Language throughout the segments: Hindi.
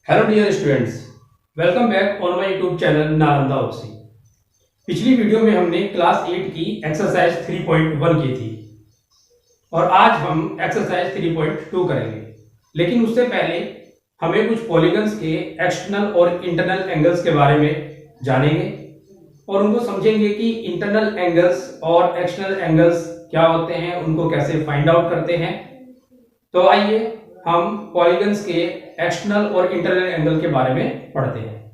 Hello dear students, welcome back on my YouTube channel Nalanda OC. पिछली वीडियो में हमने क्लास 8 की एक्सरसाइज 3.1 की थी और आज हम एक्सरसाइज 3.2 करेंगे। लेकिन उससे पहले हमें कुछ पॉलीगन्स के एक्सटर्नल और इंटरनल एंगल्स के बारे में जानेंगे और उनको समझेंगे कि इंटरनल एंगल्स और एक्सटर्नल एंगल्स क्या होते हैं, उनको कैसे फाइंड आउट करते हैं। तो आइए हम पॉलीगन्स के एक्सटर्नल और इंटरनल एंगल के बारे में पढ़ते हैं।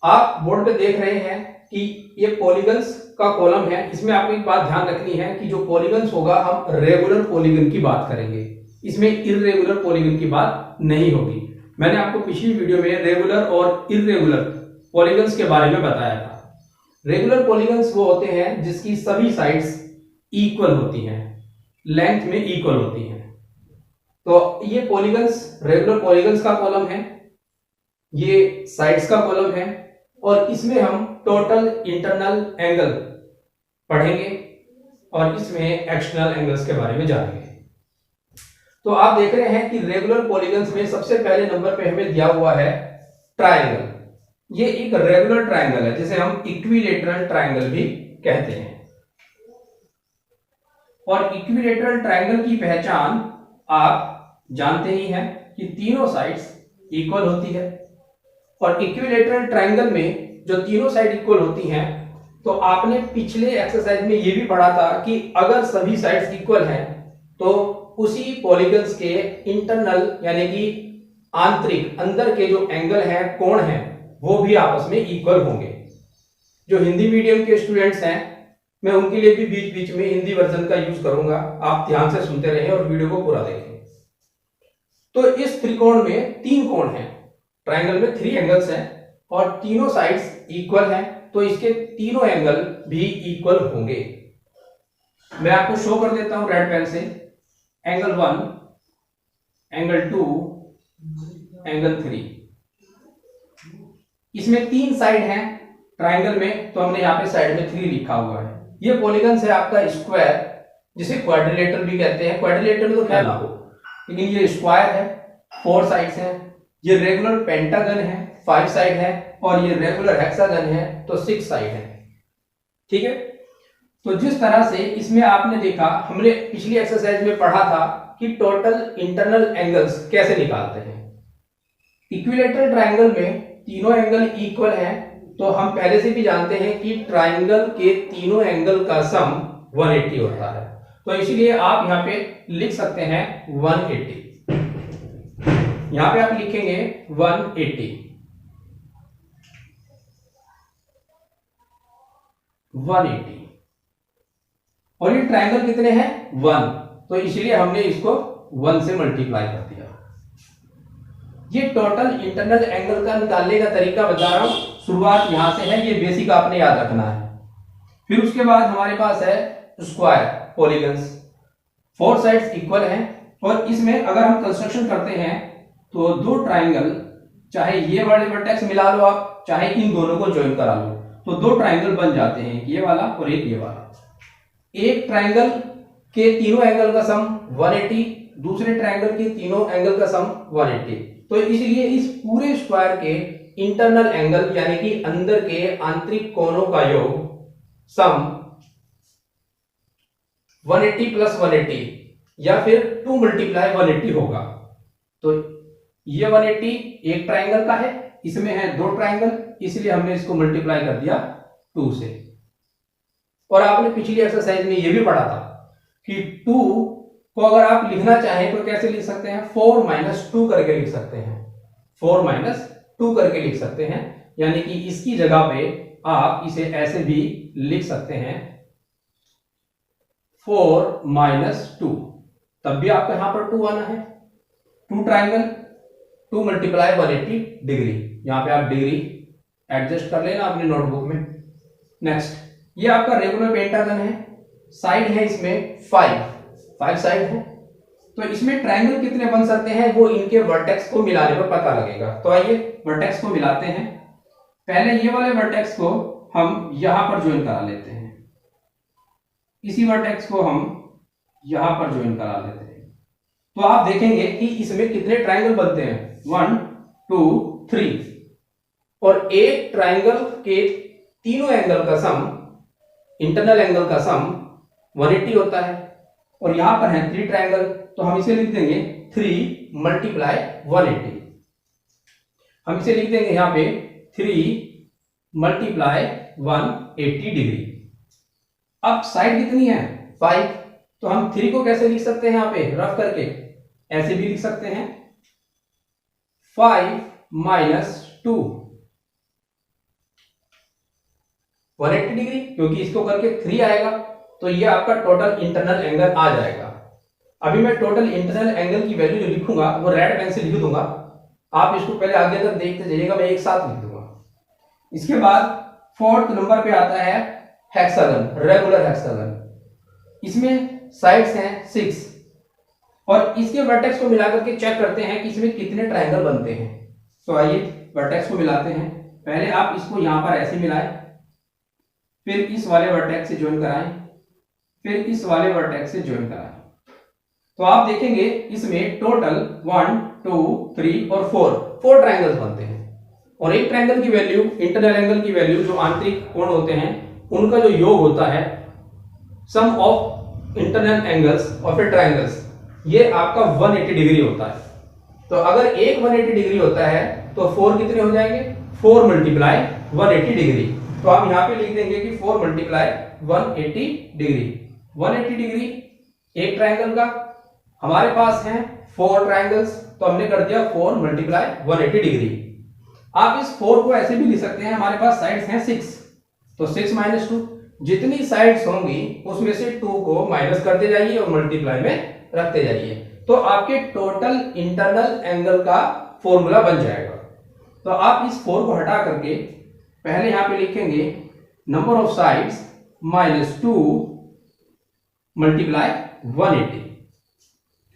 आप बोर्ड पे देख रहे हैं कि ये पॉलीगन्स का कॉलम है। इसमें आपको एक बात ध्यान रखनी है कि जो पॉलीगन्स होगा हम रेगुलर पॉलीगन की बात करेंगे, इसमें इर्रेगुलर पॉलीगन की बात नहीं होगी। मैंने आपको पिछली वीडियो में रेगुलर और इर्रेगुलर पॉलीगन्स के बारे में बताया था। रेगुलर पॉलीगन्स वो होते हैं जिसकी सभी साइड्स इक्वल होती हैं, लेंथ में इक्वल होती हैं। तो ये पॉलीगन्स रेगुलर पॉलीगन्स का कॉलम है, ये साइड्स का कॉलम है और इसमें हम टोटल इंटरनल एंगल पढ़ेंगे और इसमें एक्सटर्नल एंगल्स के बारे में जानेंगे। तो आप देख रहे हैं कि रेगुलर पॉलीगन्स में सबसे पहले नंबर पे हमें दिया हुआ है ट्रायंगल। ये एक रेगुलर ट्रायंगल है जिसे हम इक्विलेटरल ट्रायंगल भी कहते हैं। और इक्विलेटरल ट्रायंगल की पहचान आप जानते ही हैं कि तीनों साइड्स इक्वल होती है। और इक्विलेटरल ट्रायंगल में जो तीनों साइड इक्वल होती हैं, तो आपने पिछले एक्सरसाइज में ये भी पढ़ा था कि अगर सभी साइड्स इक्वल हैं तो उसी पॉलीगन्स के इंटरनल यानी कि आंतरिक अंदर के जो एंगल हैं, कोण हैं, वो भी आपस में इक्वल होंगे। जो हिंदी मीडियम के स्टूडेंट्स हैं, मैं उनके लिए भी बीच बीच में हिंदी वर्जन का यूज करूंगा। आप ध्यान से सुनते रहें और वीडियो को पूरा देखें। तो इस त्रिकोण में तीन कोण हैं, ट्रायंगल में 3 एंगल्स हैं और तीनों साइड्स इक्वल हैं, तो इसके तीनों एंगल भी इक्वल होंगे। मैं आपको शो कर देता हूं रेड पेन से। Angle 1, angle 2, angle 3। इसमें 3 साइड हैं ट्रायंगल में, तो हमने यहाँ पे साइड में 3 लिखा हुआ है। ये पॉलीगन है आपका स्क्वायर, जिसे क्वाड्रिलेटरल भी कहते हैं। क्वाड्रिलेटरल तो खैर ना हो, लेकिन ये स्क्वायर है, 4 साइड्स हैं। ये रेगुलर पेंटागन है, 5 साइड है और ये रेगुलर हेक्सागन है, तो 6 साइड है। ठीक है। तो जिस तरह से इसमें आपने देखा, हमने पिछली एक्सरसाइज में पढ़ा था कि टोटल इंटरनल एंगल्स कैसे निकालते हैं। इक्विलेटरल ट्रायंगल में तीनों एंगल इक्वल हैं, तो हम पहले से भी जानते हैं कि ट्रायंगल के तीनों एंगल का सम 180 होता है। तो इसलिए आप यहाँ पे लिख सकते हैं 180। यहां पे आप लिखेंगे 180। 180 और ये ट्रायंगल कितने हैं? 1, तो इसलिए हमने इसको 1 से मल्टीप्लाई कर दिया। ये टोटल इंटरनल एंगल का निकालने का तरीका बता रहा हूं। शुरुआत यहां से है, ये बेसिक आपने याद रखना है। फिर उसके बाद हमारे पास है स्क्वायर पॉलीगन्स, 4 साइड्स इक्वल हैं और इसमें अगर हम कंस्ट्रक्शन करते हैं तो 2 ट्रायंगल, चाहे ये वाले वर्टेक्स मिला लो आप, चाहे इन दोनों को ज्वाइन करा लो, तो 2 ट्रायंगल बन जाते हैं, ये वाला और एक ये वाला। एक ट्रायंगल के तीनों एंगल का सम 180, दूसरे ट्रायंगल के तीनों एंगल का सम 180। तो इसलिए इस पूरे स्क्वायर के इंटरनल एंगल यानी कि अंदर के आंतरिक कोणों का योग सम 180 प्लस 180 या फिर 2 मल्टीप्लाई 180 होगा। तो ये 180 एक ट्रायंगल का है, इसमें है 2 ट्रायंगल, इसलिए हमने इसको मल्टीप्लाई कर दिया 2 से। और आपने पिछली एक्सरसाइज में ये भी पढ़ा था कि 2 को अगर आप लिखना चाहें तो कैसे लिख सकते हैं? 4 - 2 करके लिख सकते हैं। 4 - 2 करके लिख सकते हैं, यानी कि इसकी जगह पे आप इसे ऐसे भी लिख सकते हैं 4 - 2, तब भी आपका यहां पर 2 आना है। 2 ट्रायंगल, 2 मल्टीप्लाई 180 डिग्री। यहां पे आप डिग्री एडजस्ट कर लेना अपने नोटबुक में। नेक्स्ट, ये आपका रेगुलर पेंटागन है, साइड है इसमें 5 साइड है। तो इसमें ट्रायंगल कितने बन सकते हैं वो इनके वर्टेक्स को मिलाने पर पता लगेगा। तो आइए वर्टेक्स को मिलाते हैं। पहले ये वाले वर्टेक्स को हम यहां पर ज्वाइन करा लेते हैं, इसी वर्टेक्स को हम यहां पर ज्वाइन करा लेते हैं। तो आप देखेंगे कि इसमें कितने ट्रायंगल बनते हैं? 1 2 3 और एक ट्राइंगल के तीनों एंगल का सम, इंटरनल एंगल का सम 180 होता है। और यहां पर है 3 ट्राइंगल, तो हम इसे लिख देंगे 3 मल्टीप्लाई 180। हम इसे लिख देंगे यहां पे 3 मल्टीप्लाई 180 डिग्री। अब साइड कितनी है 5, तो हम 3 को कैसे लिख सकते हैं यहां पे रफ करके, ऐसे भी लिख सकते हैं 5 माइनस 2 180 डिग्री, क्योंकि इसको करके 3 आएगा तो ये आपका टोटल इंटरनल एंगल आ जाएगा। अभी मैं टोटल इंटरनल एंगल की वैल्यू जो लिखूंगा वो रेड पेन से लिख दूंगा, आप इसको पहले आगे तक देखते जाइएगा, मैं एक साथ लिख दूंगा। इसके बाद 4th नंबर पे आता है हेक्सागन, रेगुलर हेक्सागन। इसमें साइड्स हैं 6 और इसके वर्टेक्स को मिलाकर के चेक करते हैं कि इसमें कितने ट्रायंगल बनते हैं। तो आइए वर्टेक्स को मिलाते हैं। पहले आप इसको यहां पर ऐसे मिलाएं, फिर इस वाले वर्टेक्स से ज्वाइन कराएं, फिर इस वाले वर्टेक्स से ज्वाइन कराएं। तो आप देखेंगे इसमें टोटल 1 2 3 और 4 ट्रायंगल्स बनते हैं। और एक ट्रायंगल की वैल्यू, इंटरनल एंगल की वैल्यू, जो आंतरिक कोण होते हैं उनका जो योग होता है, सम ऑफ इंटरनल एंगल्स और फिर ट्रायंगल्स, ये आपका 180 डिग्री होता है। तो अगर एक 180 डिग्री होता है तो 4 कितने हो जाएंगे, 4 मल्टीप्लाई 180 डिग्री। तो हम यहां पे लिख देंगे कि 4 मल्टीप्लाई 180 डिग्री। 180 डिग्री एक ट्रायंगल का, हमारे पास है 4 ट्रायंगल्स, तो हमने कर दिया 4 मल्टीप्लाई 180 डिग्री। आप इस 4 को ऐसे भी लिख सकते हैं, हमारे पास साइड्स हैं 6, तो 6 माइनस 2, जितनी साइड्स होंगी उसमें से 2 को माइनस करते जाइए और मल्टीप्लाई में रखते जाइए, तो आपके टोटल इंटरनल एंगल का फॉर्मूला बन जाएगा। तो आप इस 4 को हटा करके पहले यहां पे लिखेंगे number of sides minus 2 multiply 180,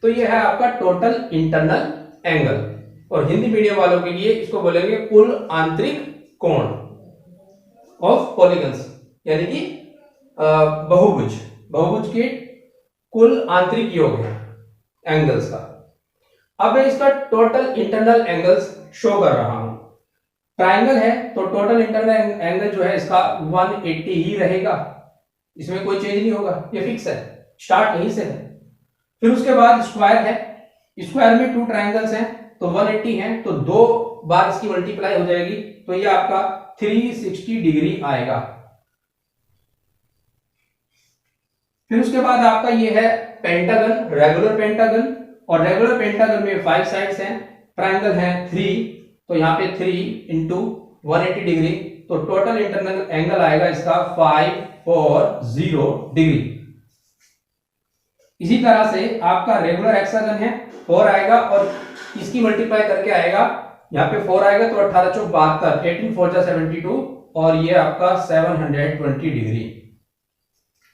तो ये है आपका टोटल इंटरनल एंगल। और हिंदी मीडियम वालों के लिए इसको बोलेंगे कुल आंतरिक कोण ऑफ पॉलीगन्स, यानी कि बहुभुज के कुल आंतरिक योग है एंगल्स का। अब मैं इसका टोटल इंटरनल एंगल्स शो कर रहा हूं। ट्राइंगल है तो टोटल इंटरनल एंगल जो है इसका 180 ही रहेगा, इसमें कोई चेंज नहीं होगा, ये फिक्स है, स्टार्ट यहीं से है। फिर उसके बाद स्क्वायर है, स्क्वायर में 2 ट्राइंगल्स हैं तो 180 है, तो 2 बार इसकी मल्टीप्लाई हो जाएगी, तो ये आपका 360 डिग्री आएगा। फिर उसके बाद आपका ये है पेंटागन, रेगुलर पेंटागन, और रेगुलर पेंटागन में 5 साइड्स हैं, ट्राइंगल है 3, तो यहाँ पे 3 इंटू 180 डिग्री, तो टोटल इंटरनल एंगल आएगा इसका 540 डिग्री। इसी तरह से आपका रेगुलर हेक्सागन है 4 आएगा और इसकी मल्टीप्लाई करके आएगा, यहाँ पे 4 आएगा तो 18 चौक 72, 18 4 जा 72, और ये आपका 720 डिग्री,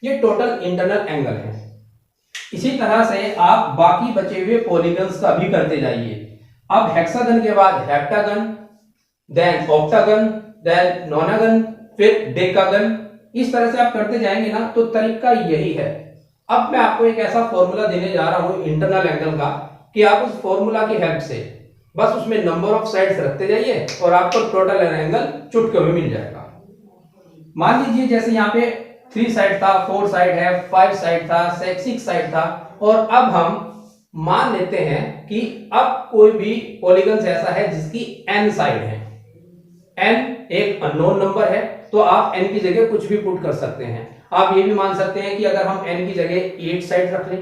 ये टोटल इंटरनल एंगल है। इसी तरह से आप बाकी बचे हुए पॉलीगन्स का भी करते जाइए। अब हेक्सागन के बाद heptagon, then octagon, then nonagon, फिर डेकागन, इस तरह से आप करते जाएंगे ना, तो तरीका यही है। अब मैं आपको एक ऐसा फॉर्मूला देने जा रहा हूं इंटरनल एंगल का कि आप उस फॉर्मूला की हेल्प से बस उसमें नंबर ऑफ साइड्स रखते जाइए और आपको टोटल एंगल चुटकी में मिल जाएगा। मान लीजिए जैसे यहाँ पे 3 साइड था, 4 साइड है, 5 साइड था, 6 साइड था, और अब हम मान लेते हैं कि अब कोई भी पॉलीगन ऐसा है जिसकी n साइड है। n एक अननोन नंबर है, तो आप n की जगह कुछ भी पुट कर सकते हैं। आप ये भी मान सकते हैं कि अगर हम n की जगह 8 साइड रख लें,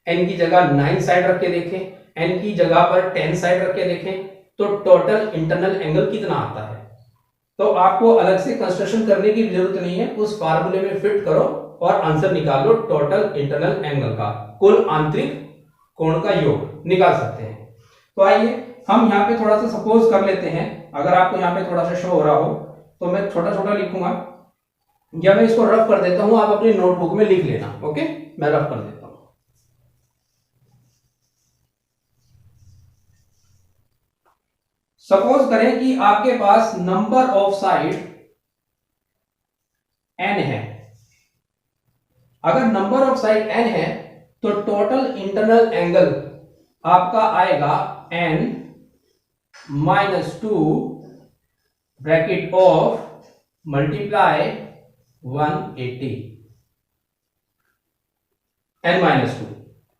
n की जगह 9 साइड रख के देखें, n की जगह पर 10 साइड रख के देखें, तो टोटल इंटरनल एंगल कितना आता है। तो आपको अलग से कंस्ट्रक्शन करने की जरूरत नहीं है, उस फार्मूले में फिट करो और आंसर निकाल लो टोटल इंटरनल एंगल का, कुल आंतरिक कोण का योग निकाल सकते हैं। तो आइए हम यहाँ पे थोड़ा सा सपोज कर लेते हैं, अगर आपको यहाँ पे थोड़ा सा शो हो रहा हो तो मैं छोटा छोटा लिखूंगा, या मैं इसको रफ कर देता हूं, आप अपनी नोटबुक में लिख लेना। ओके, मैं रफ कर देता हूं। सपोज करें कि आपके पास नंबर ऑफ साइड n है। अगर नंबर ऑफ साइड n है तो टोटल इंटरनल एंगल आपका आएगा n -2 bracket of multiply 180 n-2।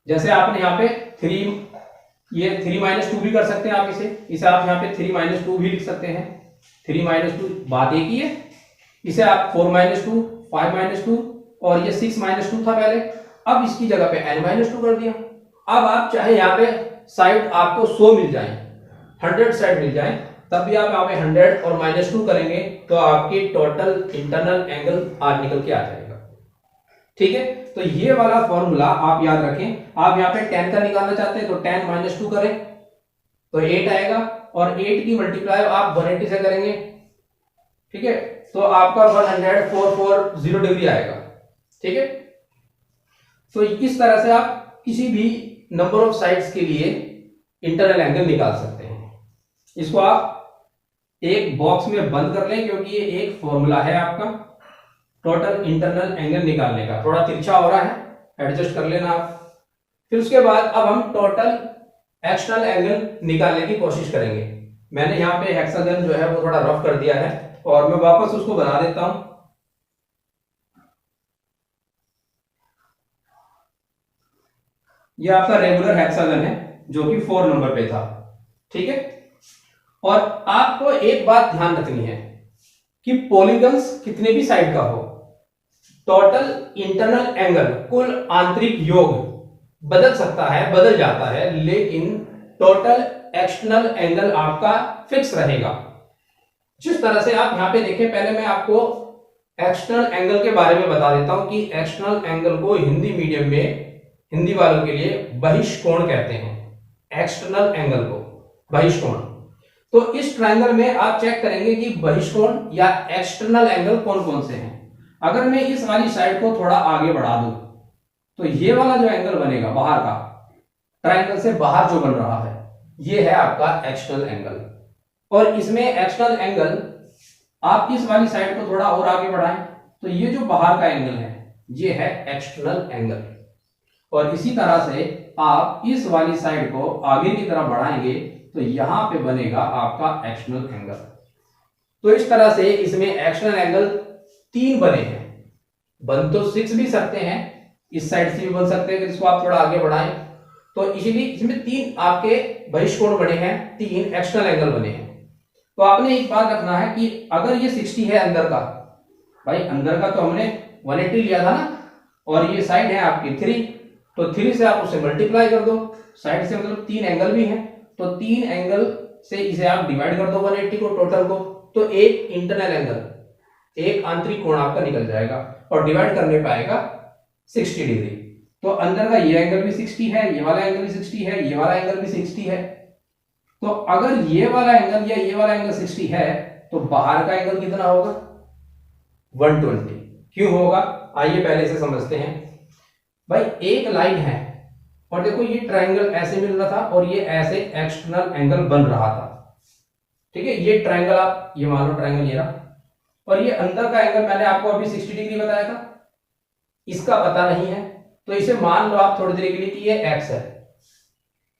जैसे आपने यहाँ पे 3, ये 3-2 भी कर सकते हैं आप, इसे आप यहाँ पे 3-2 भी लिख सकते हैं। 3-2 बात एक ही है। इसे आप 4-2, 5-2 और ये 6-2 था पहले, अब इसकी जगह पे n-2 कर दिया। अब आप चाहे यहाँ पे साइड आपको 100 मिल जाए, 100 साइड मिल जाए, तब भी आप यहाँ पे 100 और -2 करेंगे तो आपकी टोटल इंटरनल एंगल आज निकल के आ जाएगा। ठीक है, तो ये वाला फॉर्मूला आप याद रखें। आप यहाँ पे 10 का निकालना चाहते हैं तो 10-2 करें तो 8 आएगा, और 8 की मल्टीप्लाई आप 180 से करेंगे। ठीक है, तो आपका 10440 डिग्री आएगा। ठीक है, तो इस तरह से आप किसी भी नंबर ऑफ साइड्स के लिए इंटरनल एंगल निकाल सकते हैं। इसको आप एक बॉक्स में बंद कर लें, क्योंकि ये एक फॉर्मूला है आपका टोटल इंटरनल एंगल निकालने का। थोड़ा तिरछा हो रहा है, एडजस्ट कर लेना आप। फिर उसके बाद अब हम टोटल एक्सटर्नल एंगल निकालने की कोशिश करेंगे। मैंने यहाँ पे हेक्सागन जो है वो थोड़ा रफ कर दिया है, और मैं वापस उसको बना देता हूं। ये आपका रेगुलर हेक्सागन है जो कि 4 नंबर पे था। ठीक है, और आपको एक बात ध्यान रखनी है कि पॉलीगन्स कितने भी साइड का हो, टोटल इंटरनल एंगल, कुल आंतरिक योग बदल सकता है, बदल जाता है, लेकिन टोटल एक्सटर्नल एंगल आपका फिक्स रहेगा। जिस तरह से आप यहां पे देखें, पहले मैं आपको एक्सटर्नल एंगल के बारे में बता देता हूं कि एक्सटर्नल एंगल को हिंदी मीडियम में, हिंदी वालों के लिए बहिष्कोण कहते हैं। एक्सटर्नल एंगल को बहिष्कोण। तो इस ट्रायंगल में आप चेक करेंगे कि बहिष्कोण या एक्सटर्नल एंगल कौन कौन से हैं। अगर मैं इस वाली साइड को थोड़ा आगे बढ़ा दूं तो ये वाला जो एंगल बनेगा बाहर का, ट्रायंगल से बाहर जो बन रहा है, ये है आपका एक्सटर्नल एंगल। और इसमें एक्सटर्नल एंगल आप इस वाली साइड को थोड़ा और आगे बढ़ाएं तो ये जो बाहर का एंगल है ये है एक्सटर्नल एंगल। और इसी तरह से आप इस वाली साइड को आगे की तरफ बढ़ाएंगे तो यहां पे बनेगा आपका एक्सटर्नल एंगल। तो इस तरह से इसमें एक्सटर्नल एंगल 3 बने हैं। बन तो 6 भी सकते हैं, इस साइड से भी बन सकते हैं, इसको आप थोड़ा आगे बढ़ाएं तो इसीलिए इसमें 3 आपके बहिष्कोण बने हैं, 3 एक्सटर्नल एंगल बने हैं। तो आपने एक बात रखना है कि अगर ये 60 है अंदर का, भाई अंदर का तो हमने 180 लिया था ना, और ये साइड है आपकी 3, तो 3 से आप उसे मल्टीप्लाई कर दो, साइड से मतलब 3 एंगल भी है, तो 3 एंगल से इसे आप डिवाइड कर दो 180 को टोटल को, तो एक इंटरनल एंगल, एक आंतरिक कोण आपका निकल जाएगा, और डिवाइड करने पे आएगा 60 डिग्री। तो अंदर का ये एंगल भी 60 है, ये वाला एंगल भी 60 है, ये वाला एंगल भी 60 है। तो अगर ये वाला एंगल या ये वाला एंगल 60 है तो बाहर का एंगल कितना होगा? 120। क्यों होगा? आइए पहले से समझते हैं। भाई एक लाइन है और देखो ये ट्रायंगल ऐसे मिल रहा था और ये ऐसे एक्सटर्नल एंगल बन रहा था। ठीक है, ये ट्रायंगल आप ये मान लो ट्रायंगल ये रहा, और ये अंदर का एंगल मैंने आपको अभी 60 डिग्री बताया था, इसका पता नहीं है तो इसे मान लो आप थोड़ी देर के लिए कि ये एक्स है।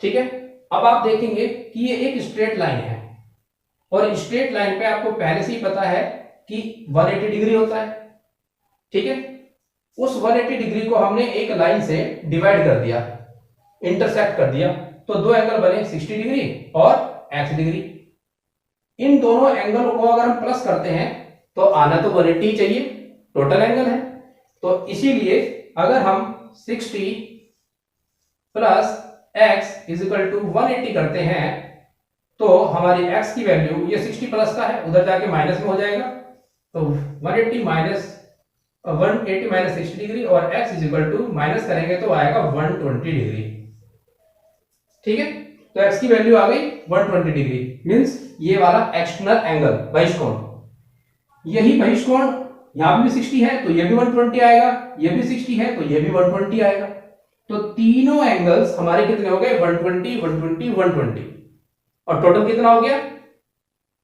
ठीक है, अब आप देखेंगे कि ये एक स्ट्रेट लाइन है और स्ट्रेट लाइन पे आपको पहले से ही पता है कि 180 डिग्री होता है। ठीक है, उस 180 डिग्री को हमने एक लाइन से डिवाइड कर दिया, इंटरसेक्ट कर दिया, तो दो एंगल बने 60 डिग्री और एक्स डिग्री। इन दोनों एंगल को अगर हम प्लस करते हैं तो आना तो 180 चाहिए, टोटल एंगल है। तो इसीलिए अगर हम 60 plus x is equal to 180 करते हैं तो हमारी x की वैल्यू, ये 60 प्लस का है, उधर जाके माइनस में हो जाएगा, तो 180 माइनस 60 डिग्री, और x is equal to minus करेंगे तो आएगा 120 डिग्री। ठीक है, तो x की वैल्यू आ गई 120 डिग्री, मींस ये वाला एक्सटर्नल एंगल बहिष्कोण। यही बहिष्कोण यहां भी 60 है तो ये भी 120 आएगा, ये भी 60 है तो ये भी 120 आएगा। तो तीनों एंगल्स हमारे कितने हो गए? 120, 120, 120, और टोटल कितना हो गया?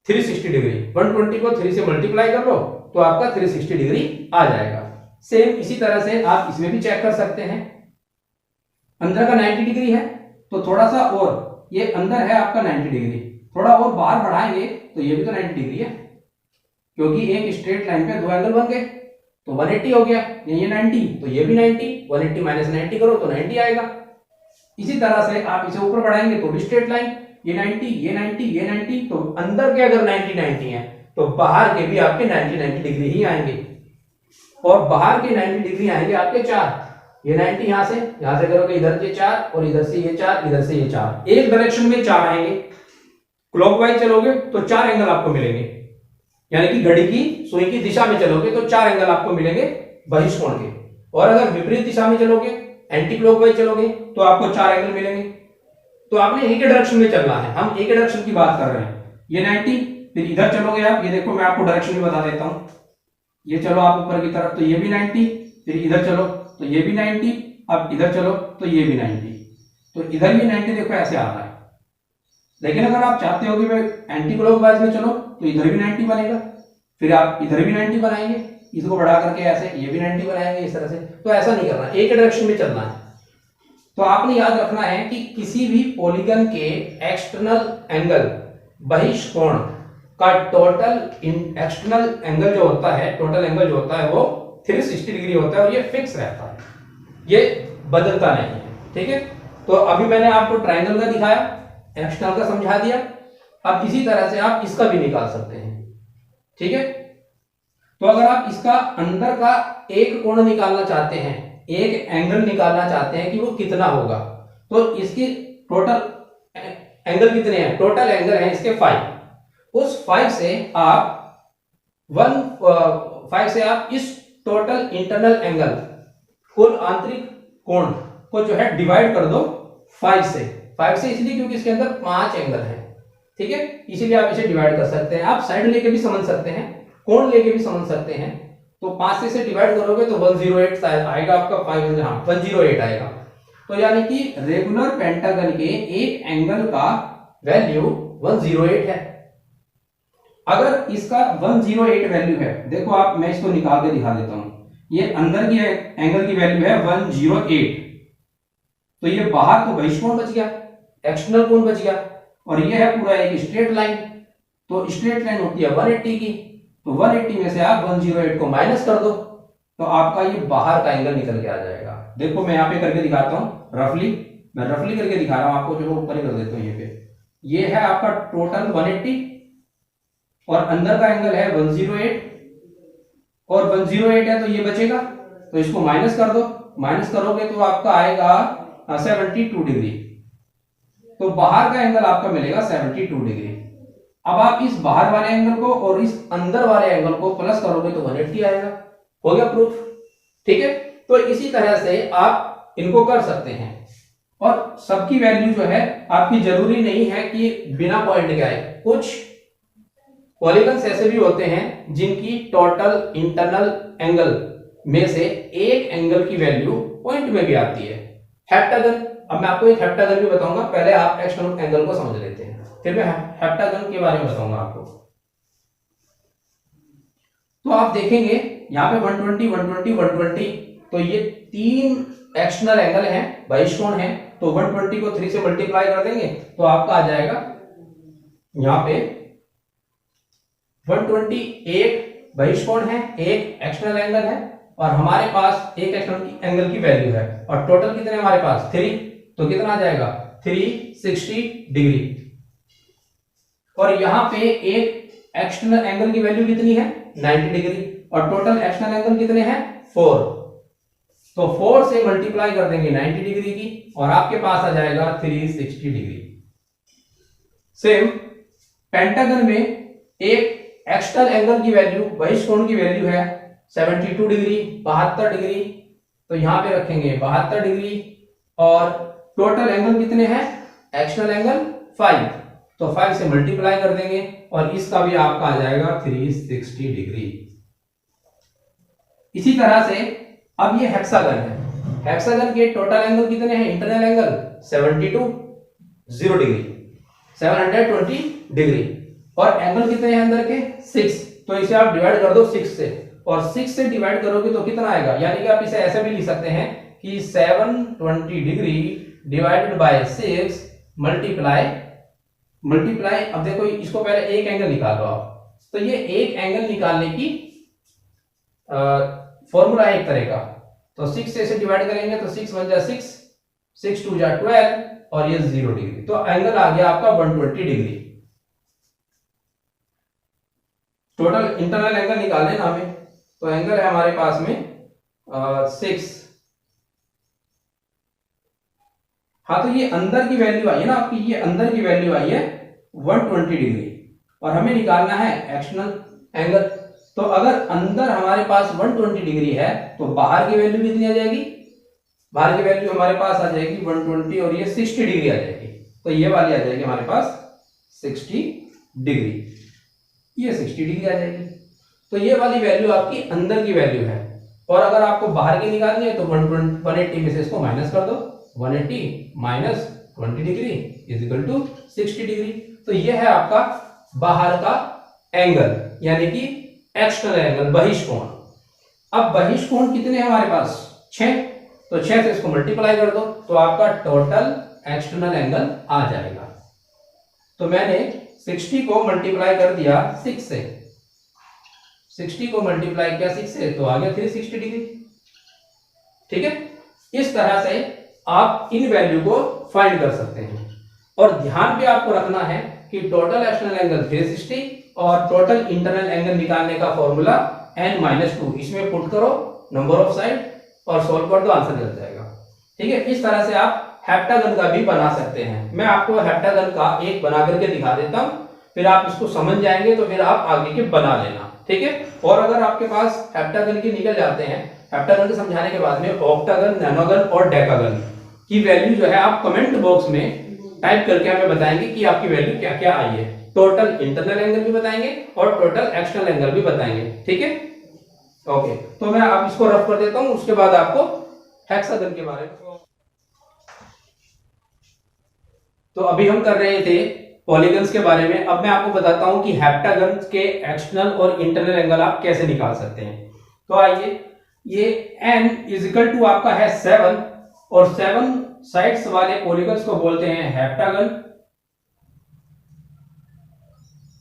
360 डिग्री। 120 को 3 से मल्टीप्लाई कर लो तो आपका 360 डिग्री आ जाएगा। सेम इसी तरह से आप इसमें भी चेक कर सकते हैं। अंदर का 90 डिग्री है तो थोड़ा सा और, ये अंदर है आपका 90 डिग्री, थोड़ा और बाहर बढ़ाएंगे तो ये भी तो 90 डिग्री है, क्योंकि एक स्ट्रेट लाइन पे दो एंगल बन गए, तो 180 हो गया। ये 90 तो ये भी 90, 180 माइनस 90 करो तो 90 आएगा। इसी तरह से आप इसे ऊपर बढ़ाएंगे तो भी स्ट्रेट लाइन, ये 90, ये 90, ये 90, तो अंदर के अगर 90 90 है तो बाहर के भी आपके 90 90 डिग्री ही आएंगे, और बाहर के 90 डिग्री आएंगे आपके 4। ये 90 यहां से करोगे इधर से 4, और इधर से ये 4, इधर से ये 4, एक डायरेक्शन में 4 आएंगे। क्लॉकवाइज चलोगे तो 4 एंगल आपको मिलेंगे, यानी कि घड़ी की सुई की दिशा में चलोगे तो 4 एंगल आपको मिलेंगे बहिष्कोण के, और अगर विपरीत दिशा में चलोगे, एंटी क्लॉकवाइज चलोगे तो आपको 4 एंगल मिलेंगे। तो आपने एक ही डायरेक्शन में चलना है, हम एक ही डायरेक्शन की बात कर रहे हैं। ये 90, फिर इधर चलोगे आप, ये देखो मैं आपको डायरेक्शन भी बता देता हूं, ये चलो आप ऊपर की तरफ तो ये भी 90, फिर इधर चलो तो ये भी 90, अब इधर चलो तो ये भी 90, तो इधर भी 90 देखो ऐसे आ रहा है। लेकिन अगर आप चाहते हो कि मैं एंटी क्लॉकवाइज में चलो तो इधर भी 90 बनेगा, फिर आप इधर भी 90 बनाएंगे, इसको बढ़ा करके ऐसे ये भी 90 बनाएंगे इस तरह से। तो ऐसा नहीं करना, एक डायरेक्शन में चलना है। तो आपने याद रखना है कि किसी भी पॉलीगन के एक्सटर्नल एंगल बहिष्कोण का टोटल एक्सटर्नल एंगल जो होता है, टोटल एंगल जो होता है वो 360 डिग्री होता है, और ये फिक्स रहता है, ये बदलता नहीं है। ठीक है, तो अभी मैंने आपको ट्राइंगल का दिखाया, एक्सटर्नल का समझा दिया। अब इसी तरह से आप इसका भी निकाल सकते हैं। ठीक है, तो अगर आप इसका अंदर का एक कोण निकालना चाहते हैं, एक एंगल निकालना चाहते हैं कि वो कितना होगा, तो इसकी टोटल एंगल कितने हैं, टोटल एंगल है इसके 5। उस 5 से आप 5 से आप इस टोटल इंटरनल एंगल, कुल आंतरिक कोण को जो है डिवाइड कर दो 5 से। 5 से इसलिए क्योंकि इसके अंदर 5 एंगल हैं। ठीक है, इसीलिए आप इसे डिवाइड कर सकते हैं। आप साइड लेके भी समझ सकते हैं, कोण लेके भी समझ सकते हैं। तो 5 से इसे डिवाइड करोगे तो 108 आएगा आपका, 108 आएगा। तो यानी कि रेगुलर पेंटागन के एक एंगल का वैल्यू 108 है। अगर इसका 108 वैल्यू है, देखो आप, मैं इसको निकाल के दिखा देता हूं। ये अंदर की एंगल की वैल्यू है 108, तो ये बाहर तो बहिष्कोण बच गया, एक्सटर्नल कोण बच गया, और ये है पूरा एक स्ट्रेट लाइन। तो स्ट्रेट लाइन होती है 180 की, तो 180 में से आप 108 को माइनस कर दो तो आपका ये बाहर का एंगल निकल के आ जाएगा। देखो मैं यहाँ पे करके दिखाता हूँ रफली, मैं रफली करके दिखा रहा हूँ आपको, जो ऊपर ही कर देता हूँ। ये पे ये है आपका टोटल 180, और अंदर का एंगल है 108, और 108 है तो ये बचेगा, तो इसको माइनस कर दो। माइनस करोगे तो आपका आएगा 72 डिग्री, तो बाहर का एंगल आपका मिलेगा 72 डिग्री। अब आप इस बाहर वाले एंगल को और इस अंदर वाले एंगल को प्लस करोगे तो 180 आएगा। हो गया प्रूफ। ठीक है, तो इसी तरह से आप इनको कर सकते हैं, और सबकी वैल्यू जो है आपकी जरूरी नहीं है कि बिना पॉइंट के आए। कुछ पॉलीगन्स ऐसे भी होते हैं जिनकी टोटल इंटरनल एंगल में से एक एंगल की वैल्यू पॉइंट में भी आती है। हेप्टागन, अब मैं आपको एक हेप्टागन भी बताऊंगा, पहले आप एक्सटर्नल एंगल को समझ लेते हैं, फिर मैं हेप्टागन के बारे में बताऊंगा आपको। तो आप देखेंगे यहाँ पे 120, 120, 120, तो ये 3 एक्सटर्नल एंगल हैं, बहिष्कोण हैं। तो 120 को 3 से मल्टीप्लाई कर देंगे तो आपका आ जाएगा यहाँ पे 120 एक बहिष्कोण है, एक एक्सटर्नल एंगल है, और हमारे पास एक एक्सटर्नल एंगल की वैल्यू है, और टोटल कितने हमारे पास 3, तो कितना आ जाएगा 360 डिग्री। और यहाँ पे एक एक्सटर्नल एंगल की वैल्यू कितनी है 90 डिग्री, और टोटल एक्सटर्नल एंगल कितने हैं 4, तो 4 से मल्टीप्लाई कर देंगे 90 डिग्री की, और आपके पास आ जाएगा 360 डिग्री। सेम पेंटागन में एक एक्सटर्नल एंगल की वैल्यू, बहिष्कोण की वैल्यू है 72 डिग्री, 72 डिग्री, तो यहां पे रखेंगे 72 डिग्री, और टोटल एंगल कितने हैं एक्सटर्नल एंगल 5, तो 5 से मल्टीप्लाई कर देंगे, और इसका भी आपका आ जाएगा 360 डिग्री। इसी तरह से अब ये हेक्सागन है, हेक्सागन के टोटल एंगल कितने हैं, इंटरनल एंगल 72, 0 डिग्री, 720 डिग्री, और एंगल कितने हैं अंदर के 6, तो इसे आप डिवाइड कर दो 6 से, और 6 से डिवाइड करोगे तो कितना आएगा, यानी कि आप इसे ऐसे भी लिख सकते हैं कि 720 degree divided bye 6 multiply multiply, अब देखो इसको पहले एक एंगल निकालो आप, तो ये एक एंगल निकालने की फॉर्मूला है एक तरह का। तो 6 से इसे डिवाइड करेंगे तो 6 1 जा 6, 6 2 जा 12 और ये 0 डिग्री, तो एंगल आ गया आपका 120 डिग्री। टोटल इंटरनल एंगल निकालने ना हमें, तो एंगल है हमारे पास में 6। हाँ, तो ये अंदर की वैल्यू आई है ना आपकी, ये अंदर की वैल्यू आई है 120 डिग्री और हमें निकालना है एक्सटर्नल एंगल। तो अगर अंदर हमारे पास 120 डिग्री है तो बाहर की वैल्यू कितनी आ जाएगी, बाहर की वैल्यू हमारे पास आ जाएगी 120 और ये 60 डिग्री आ जाएगी, तो ये वाली आ जाएगी हमारे पास 60 डिग्री, ये 60 डिग्री आ जाएगी। तो ये वाली वैल्यू आपकी अंदर की वैल्यू है। और अगर आपको बाहर की निकालनी है तो 180 में से इसको माइनस कर दो, 180 minus 20 degree is equal to 60 degree. तो ये है आपका बाहर का एंगल, यानी कि एक्सटर्नल एंगल, बहिष्कोण। अब बहिष्कोण कितने हैं हमारे पास, 6, तो 6 से इसको मल्टीप्लाई कर दो तो आपका टोटल एक्सटर्नल एंगल आ जाएगा। तो मैंने 60 को मल्टीप्लाई कर दिया 6 से, 60 को मल्टीप्लाई किया 6 से तो आ गया 360 डिग्री। ठीक है, इस तरह से आप इन वैल्यू को फाइंड कर सकते हैं। और ध्यान पे आपको रखना है कि टोटल एक्सटर्नल एंगल 360 और टोटल इंटरनल एंगल निकालने का फॉर्मूला n-2, इसमें पुट करो नंबर ऑफ साइड और सॉल्व कर दो, आंसर मिल जाएगा। ठीक है, इस तरह से आप हेप्टागन का भी बना सकते हैं। मैं आपको हेप्टागन का एक बना करके दिखा देता हूं, फिर आप इसको समझ जाएंगे तो फिर आप आगे के बना लेना। ठीक है, और अगर आपके पास हेप्टागन के निकल जाते हैं, हेप्टागन के समझाने के बाद में ऑक्टागन, नैनोगन और डेकागन की वैल्यू जो है आप कमेंट बॉक्स में टाइप करके हमें बताएंगे कि आपकी वैल्यू क्या क्या आई है। टोटल इंटरनल एंगल भी बताएंगे और टोटल एक्सटर्नल एंगल भी बताएंगे। ठीक है, ओके, तो मैं आप इसको रफ कर देता हूं, उसके बाद आपको हेक्सागन के बारे में। तो अभी हम कर रहे थे पॉलीगन्स के बारे में, अब मैं आपको बताता हूं कि हेप्टागन के एक्सटर्नल और इंटरनल एंगल आप कैसे निकाल सकते हैं। तो आइए, ये n इज इक्वल टू आपका है 7 और 7 साइड्स वाले पॉलीगन्स को बोलते हैं हेप्टागन,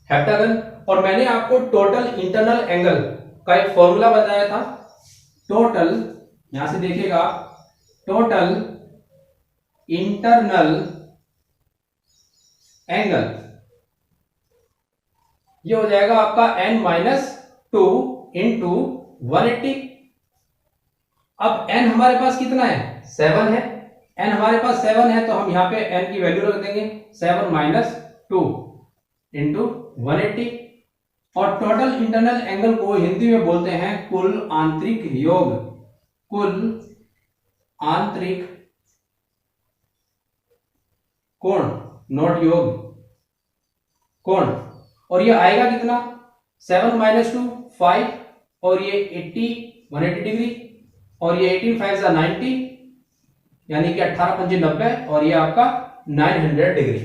हेप्टागन। और मैंने आपको टोटल इंटरनल एंगल का एक फॉर्मूला बताया था। टोटल, यहां से देखिएगा, टोटल इंटरनल एंगल ये हो जाएगा आपका n-2 इंटू 180। अब n हमारे पास कितना है, 7 है, n हमारे पास 7 है तो हम यहां पे n की वैल्यू रख देंगे 7 - 2 इंटू 180। और टोटल इंटरनल एंगल को हिंदी में बोलते हैं कुल आंतरिक योग, कुल आंतरिक कोण, नॉट योग, कोण। और ये आएगा कितना, 7 - 2 5 और ये 80 180 डिग्री और ये 18 5 90 यानी कि 18 5 90 और ये आपका 900 डिग्री।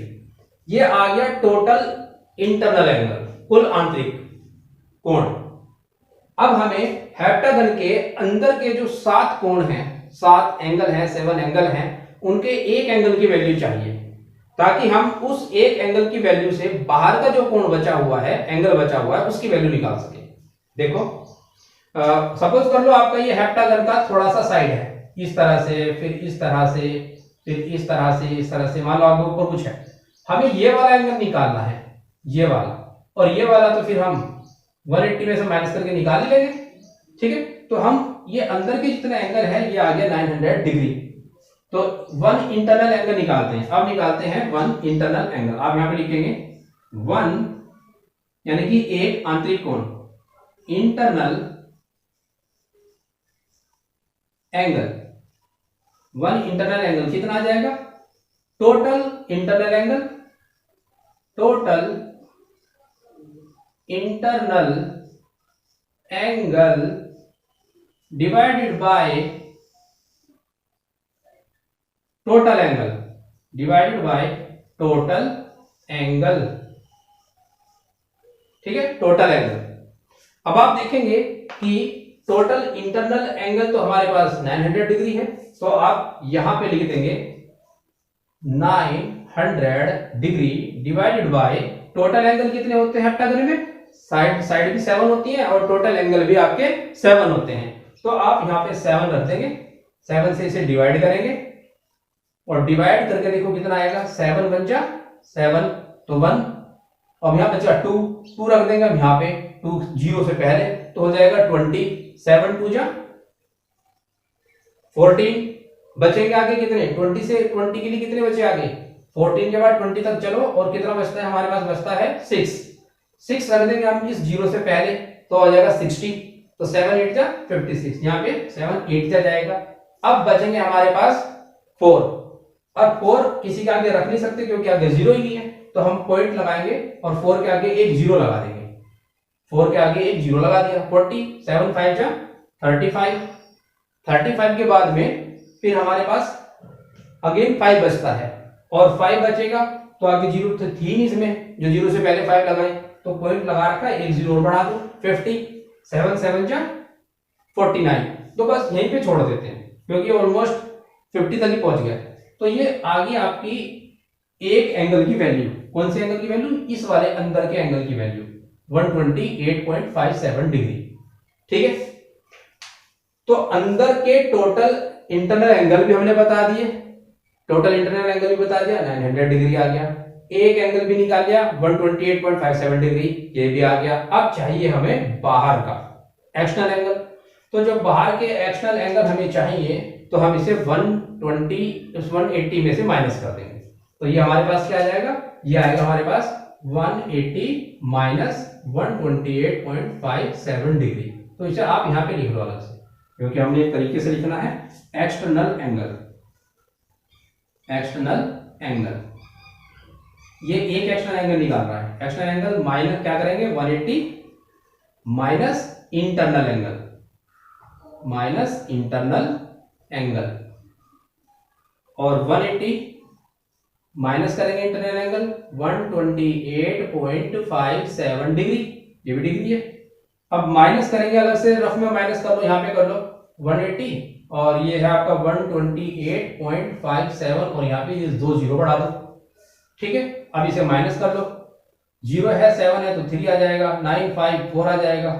ये आ गया टोटल इंटरनल एंगल, कुल आंतरिक कोण। अब हमें हेप्टागन के अंदर के जो 7 कोण हैं, 7 एंगल हैं, 7 एंगल हैं, उनके एक एंगल की वैल्यू चाहिए ताकि हम उस एक एंगल की वैल्यू से बाहर का जो कोण बचा हुआ है, एंगल बचा हुआ है, उसकी वैल्यू निकाल सके। देखो, सपोज कर लो आपका ये हेप्टागन का थोड़ा सा साइड है, इस तरह से, फिर इस तरह से, फिर इस तरह से, इस तरह से, मान लो आपके ऊपर कुछ है, हमें ये वाला एंगल निकालना है, ये वाला, और ये वाला तो फिर हम 180 में से माइनस करके निकाल ही लेंगे। ठीक है, तो हम ये अंदर के जितना एंगल है ये आ गया 900 डिग्री। तो 1 इंटरनल एंगल निकालते हैं। अब निकालते हैं 1 इंटरनल एंगल। आप यहां पे लिखेंगे 1 यानी कि एक आंतरिक कोण, इंटरनल एंगल, 1 इंटरनल एंगल कितना आ जाएगा, total internal angle, total internal angle divided by total angle, divided by total angle. ठीक है, टोटल एंगल। अब आप देखेंगे कि टोटल इंटरनल एंगल तो हमारे पास 900 डिग्री है, तो आप यहां पे लिख देंगे 900 degree divided by total angle कितने होते हैं हेप्टागन में, साइड साइड भी 7 होती है और टोटल एंगल भी आपके 7 होते हैं। तो आप यहाँ पे 7 रख देंगे, 7 से इसे डिवाइड करेंगे और डिवाइड करके देखो कितना आएगा, 7 1 जा 7 तो 1, अब यहाँ बचा 2, 2 रख देंगे अब यहाँ पे 2 0 से पहले तो हो जाएगा 20, 7 2 जा 14, बचेंगे आगे कितने, 20 से 20 के लिए कितने बचे आगे, 14 के बाद 20 तक चलो और कितना बचता है हमारे पास, बचता है 6 रख देंगे हम इस 0 से पहले तो हो जाएगा 60, तो 7 8 जा 56, यहाँ पे 7 8 जा जाएगा। अब बचेंगे हमारे पास 4, और 4 किसी के आगे रख नहीं सकते क्योंकि आगे 0 ही नहीं है, तो हम पॉइंट लगाएंगे और 4 के आगे एक 0 लगा देंगे, 4 के आगे एक 0 लगा दिया, 40, 7 5 जा 35 के बाद में फिर हमारे पास अगेन 5 बचता है और 5 बचेगा तो आगे 0 तो थी नहीं इसमें, जो 0 से पहले 5 लगाए तो पॉइंट लगा रखा है, एक 0 और बढ़ा दो 50, 7 7 जा 49, तो बस यहीं पे छोड़ देते हैं क्योंकि ऑलमोस्ट 50 तक ही पहुंच गया। तो ये आगे आपकी एक एंगल की वैल्यू, कौन से एंगल की वैल्यू, इस वाले अंदर के एंगल की वैल्यू 128.57 डिग्री, ठीक है। तो अंदर के टोटल इंटरनल एंगल भी हमने बता दिए, टोटल इंटरनल एंगल भी बता दिया 900 डिग्री आ गया, एक एंगल भी निकाल लिया 128.57 डिग्री, ये भी आ गया। अब चाहिए हमें बाहर का एक्सटर्नल एंगल, तो जो बाहर के एक्सटर्नल एंगल हमें चाहिए तो हम इसे 180 में से माइनस कर देंगे, तो ये हमारे पास क्या आ जाएगा, ये आएगा हमारे पास 180 माइनस 128.57 डिग्री। तो इसे आप यहाँ पे लिख लो अलग से क्योंकि हमने एक तरीके से लिखना है एक्सटर्नल एंगल, एक्सटर्नल एंगल, ये एक एक्सटर्नल एंगल निकाल रहा है, एक्सटर्नल एंगल माइनस क्या करेंगे 180 minus internal angle, minus internal angle, और 180 माइनस करेंगे इंटरनल एंगल 128.57 डिग्री, ये भी डिग्री है। अब माइनस करेंगे अलग से, रफ में माइनस कर लो, यहाँ पे कर लो 180 और ये है आपका 128.57 और यहाँ पे ये 2 0 बढ़ा दो, ठीक है। अब इसे माइनस कर लो, 0 है 7 है तो 3 आ जाएगा, 9 5 4 आ जाएगा,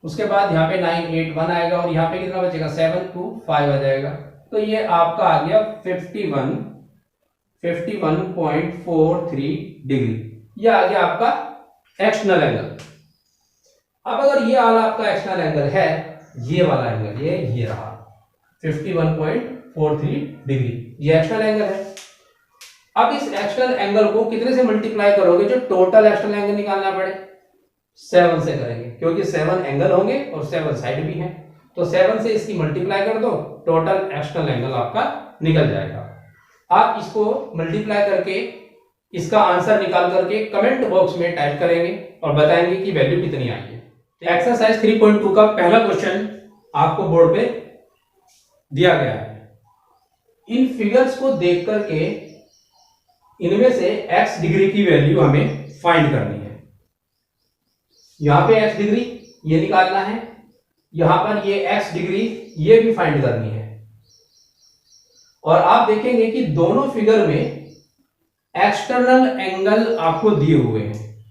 उसके बाद यहाँ पे 9 8 1 आएगा और यहाँ पे कितना बचेगा 7 2 5 आ जाएगा, तो ये आपका आ गया 51.43 डिग्री, ये आ गया आपका एक्सटर्नल एंगल। अब अगर ये वाला आपका एक्सटर्नल एंगल है, ये वाला एंगल ये रहा 51.43 डिग्री, ये एक्सटर्नल एंगल है। अब इस एक्सटर्नल एंगल को कितने से मल्टीप्लाई करोगे, जो टोटल एक्सटर्नल एंगल निकालना पड़े 7 से करेंगे क्योंकि 7 एंगल होंगे और 7 साइड भी हैं, तो 7 से इसकी मल्टीप्लाई कर दो, टोटल एक्सटर्नल एंगल आपका निकल जाएगा। आप इसको मल्टीप्लाई करके इसका आंसर निकाल करके कमेंट बॉक्स में टाइप करेंगे और बताएंगे कि वैल्यू कितनी आई है। एक्सरसाइज 3.2 का पहला क्वेश्चन आपको बोर्ड पे दिया गया है। इन फिगर्स को देख करके इनमें से x डिग्री की वैल्यू हमें फाइंड करनी है। यहां पे x डिग्री ये निकालना है, यहां पर ये x डिग्री ये भी फाइंड करनी है, और आप देखेंगे कि दोनों फिगर में एक्सटर्नल एंगल आपको दिए हुए हैं,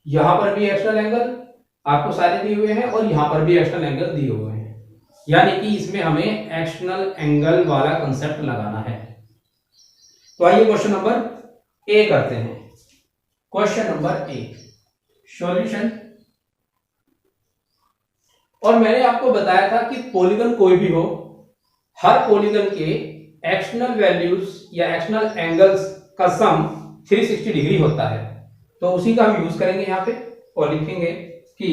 यहां पर भी एक्सटर्नल एंगल आपको सारे दिए हुए हैं और यहां पर भी एक्सटर्नल एंगल दिए हुए हैं, यानी कि इसमें हमें एक्सटर्नल एंगल वाला कंसेप्ट लगाना है। तो आइए क्वेश्चन नंबर ए करते हैं। Question number A solution. और मैंने आपको बताया था कि पॉलीगन कोई भी हो, हर पॉलीगन के एक्सटर्नल वैल्यूज या एक्सटर्नल एंगल्स का सम 360 डिग्री होता है, तो उसी का हम यूज करेंगे यहाँ पे और लिखेंगे कि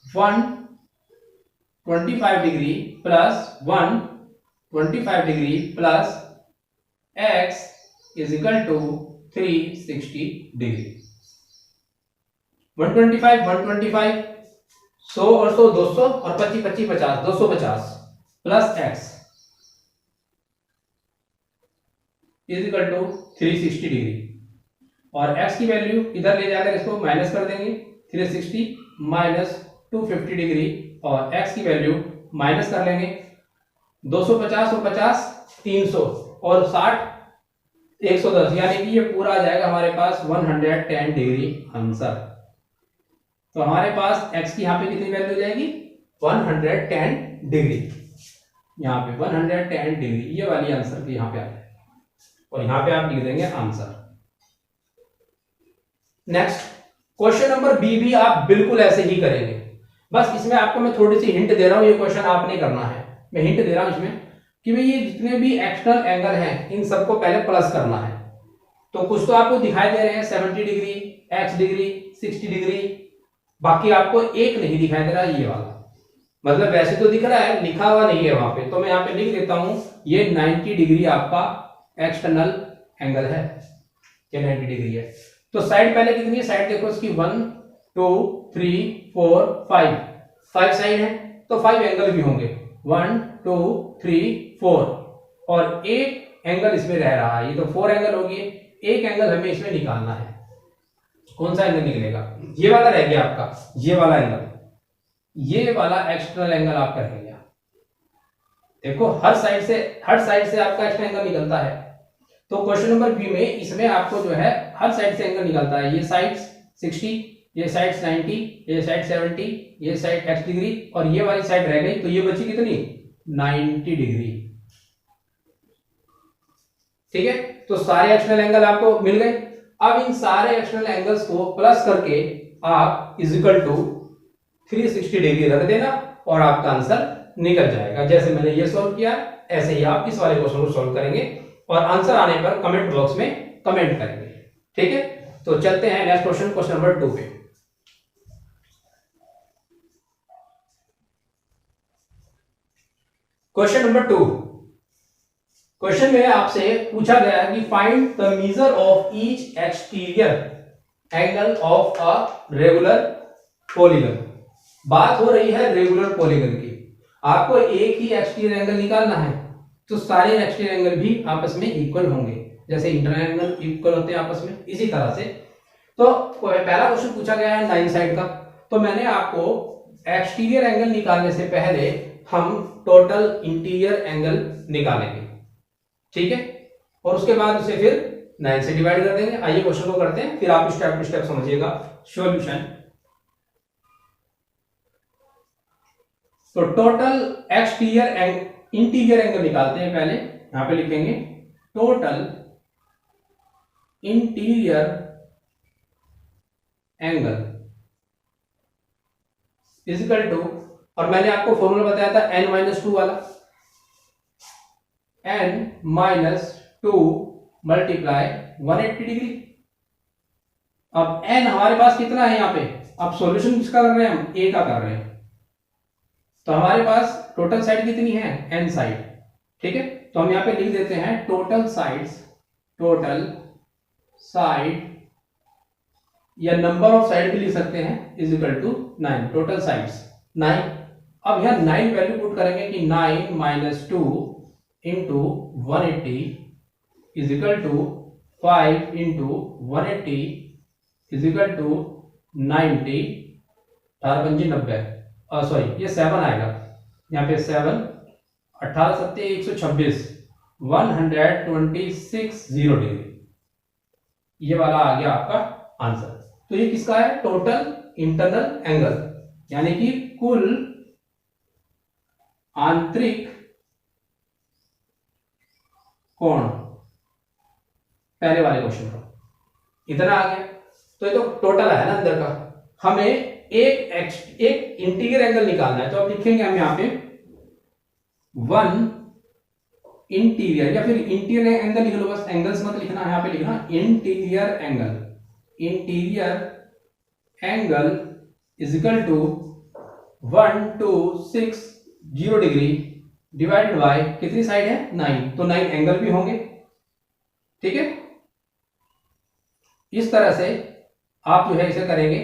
125 degree plus 125 degree plus x is equal to 360 degree. 125 125 100 और 100 200 और 25 25 50 250 plus x is equal to 360 degree, और x की वैल्यू इधर ले जाकर इसको माइनस कर देंगे, 360 माइनस 250 डिग्री, और x की वैल्यू माइनस कर लेंगे 250 और 50 300 और 60 110, यानी कि ये पूरा आ जाएगा हमारे पास 110 डिग्री आंसर। तो हमारे पास x की यहाँ पे कितनी वैल्यू हो जाएगी 110 डिग्री, यहाँ पे 110 डिग्री, ये वाली आंसर भी यहाँ पे आ जाएगी और यहाँ पे आप लिख देंगे answer. Next question number B भी आप बिल्कुल ऐसे ही करेंगे, बस इसमें आपको मैं थोड़ी सी हिंट दे रहा हूं, ये क्वेश्चन आपने करना है। मैं हिंट दे रहा हूं इसमें कि भाई ये जितने भी एक्सटर्नल एंगल हैं इन सबको पहले प्लस करना है। तो कुछ तो आपको दिखाई दे रहे हैं 70 डिग्री, x डिग्री, 60 डिग्री, बाकी आपको एक नहीं दिखाई दे रहा ये वाला, मतलब वैसे तो दिख रहा है, लिखा हुआ नहीं है वहां पे, तो मैं यहाँ पे लिख देता हूं ये 90 डिग्री आपका एक्सटर्नल एंगल है, ये 90 डिग्री है। तो साइड पहले कितनी है, साइड देखो इसकी 1 2 3 4 5 साइड है, तो 5 एंगल भी होंगे 1 2 3 4, और एक एंगल इसमें रह रहा है, ये तो 4 एंगल होगी, एक एंगल हमें इसमें निकालना है। कौन सा एंगल निकलेगा, ये वाला रह गया आपका, ये वाला एंगल, ये वाला एक्सटर्नल एंगल आपका रह गया। देखो हर साइड से आपका एक्स्ट्रा एंगल निकलता है। तो क्वेश्चन नंबर बी में इसमें आपको जो है हर साइड से एंगल निकलता है, ये साइड 60, ये साइड 90, ये साइड 70, ये साइड x डिग्री, और ये वाली साइड रह गई, तो ये बची कितनी 90 डिग्री। ठीक है, तो सारे एक्सटर्नल एंगल आपको मिल गए। अब इन सारे एक्सटर्नल एंगल्स को प्लस करके आप इजिकल टू 360 डिग्री रख देना और आपका आंसर निकल जाएगा। जैसे मैंने ये सॉल्व किया ऐसे ही आप इस वाले क्वेश्चन को सॉल्व करेंगे और आंसर आने पर कमेंट बॉक्स में कमेंट करेंगे। ठीक है, तो चलते हैं नेक्स्ट क्वेश्चन, क्वेश्चन नंबर 2 पे। क्वेश्चन नंबर 2, क्वेश्चन में आपसे पूछा गया है कि find the measure of each exterior angle of a regular polygon. बात हो रही है रेगुलर पॉलीगन की, आपको एक ही एक्सटीरियर एंगल निकालना है, तो सारे एक्सटीरियर एंगल भी आपस में इक्वल होंगे, जैसे इंटरनल एंगल इक्वल होते हैं आपस में, इसी तरह से। तो पहला क्वेश्चन पूछा गया है 9 साइड का, तो मैंने आपको एक्सटीरियर एंगल निकालने से पहले हम टोटल इंटीरियर एंगल निकालेंगे। ठीक है, और उसके बाद उसे फिर 9 से डिवाइड कर देंगे। आइए क्वेश्चन को करते हैं, फिर आप स्टेप बाय स्टेप समझिएगा सॉल्यूशन। तो टोटल एक्सटीरियर इंटीरियर एंगल निकालते हैं, पहले यहां पे लिखेंगे total interior angle is equal to, और मैंने आपको फॉर्मूला बताया था n-2 वाला, n-2 मल्टीप्लाई 180 डिग्री। अब n हमारे पास कितना है यहाँ पे, अब सॉल्यूशन किसका कर रहे हैं हम, a का कर रहे हैं, तो हमारे पास टोटल साइड कितनी है n साइड। ठीक है, तो हम यहाँ पे लिख देते हैं टोटल साइड या नंबर ऑफ साइड भी लिख सकते हैं, is equal to 9, total sides 9। अब यहाँ 9 वैल्यू पुट करेंगे कि 9 minus 2 into 180 is equal to 5 into 180 is equal to 90, 18×5 90, sorry ये 7 आएगा यहाँ पे, 7 18 7 126, 126 डिग्री, ये वाला आ गया आपका आंसर। तो ये किसका है, टोटल इंटरनल एंगल, यानी कि कुल आंतरिक कोण, पहले वाले क्वेश्चन का इतना आ गया। तो ये तो टोटल है ना अंदर का, हमें एक इंटीरियर एंगल निकालना है, तो अब लिखेंगे हम यहाँ पे 1 इंटीरियर, या फिर इंटीरियर एंगल लिख लो, बस एंगल्स मत लिखना, यहाँ पे लिखना interior angle is equal to 1260 degree divided by कितनी साइड है 9, तो 9 एंगल भी होंगे। ठीक है, इस तरह से आप जो है इसे करेंगे,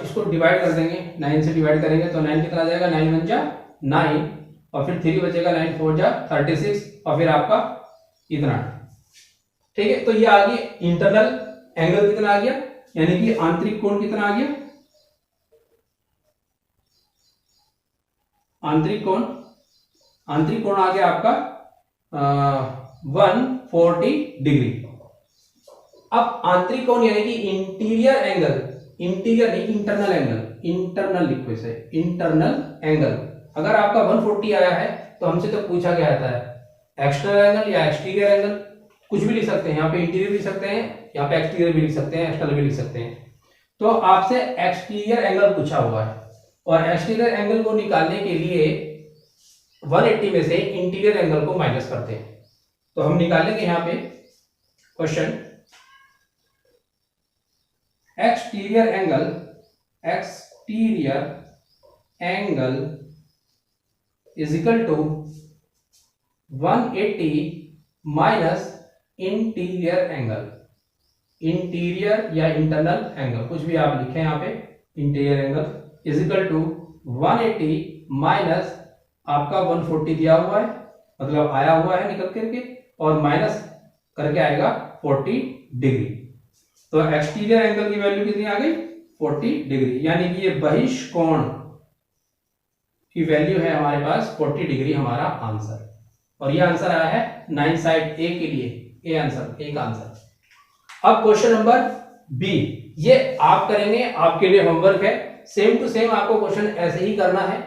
इसको डिवाइड कर देंगे, 9 से डिवाइड करेंगे तो 9 कितना जाएगा, 9 1 जा 9, और फिर 3 बचेगा, 9 4 जा 36, और फिर आपका इतना। ठीक है, तो ये आ गया इंटरनल एंगल कितना आ गया, यानी कि आंतरिक कोण कितना आ गया, आंतरिक कोण आ गया आपका 140 डिग्री। अब आंतरिक कोण यानी कि इंटीरियर एंगल, इंटीरियर नहीं इंटरनल एंगल, इंटरनल लिखो इसे, इंटरनल एंगल अगर आपका 140 आया है तो हमसे तो पूछा गया था एक्सटर्नल एंगल या एक्सटीरियर एंगल, कुछ भी लिख सकते हैं, यहाँ पे इंटीरियर भी लिख सकते हैं, यहाँ पे एक्सटीरियर भी लिख सकते हैं, एक्सटर्नल भी लिख सकते हैं। तो आपसे एक्सटीरियर एंगल पूछा हुआ है और एक्सटीरियर एंगल को निकालने के लिए 180 में से इंटीरियर एंगल को माइनस करते हैं। तो हम निकालेंगे यहाँ पे question, exterior angle, exterior angle is equal to 180 minus interior angle, interior या इंटरनल एंगल कुछ भी आप लिखें यहाँ पे, interior angle is equal to 180 minus आपका 140 दिया हुआ है, मतलब आया हुआ है निकल करके, और माइनस करके आएगा 40 डिग्री। तो एक्सटीरियर एंगल की वैल्यू कितनी आ गई 40 डिग्री, यानी कि ये बहिष्कोण की वैल्यू है हमारे पास 40 डिग्री हमारा आंसर। और ये आंसर आया है 9 साइड ए के लिए, ए आंसर, एक आंसर। अब क्वेश्चन नंबर बी, ये आप करेंगे, आपके लिए होमवर्क है, सेम टू सेम आपको क्वेश्चन ऐसे ही करना है।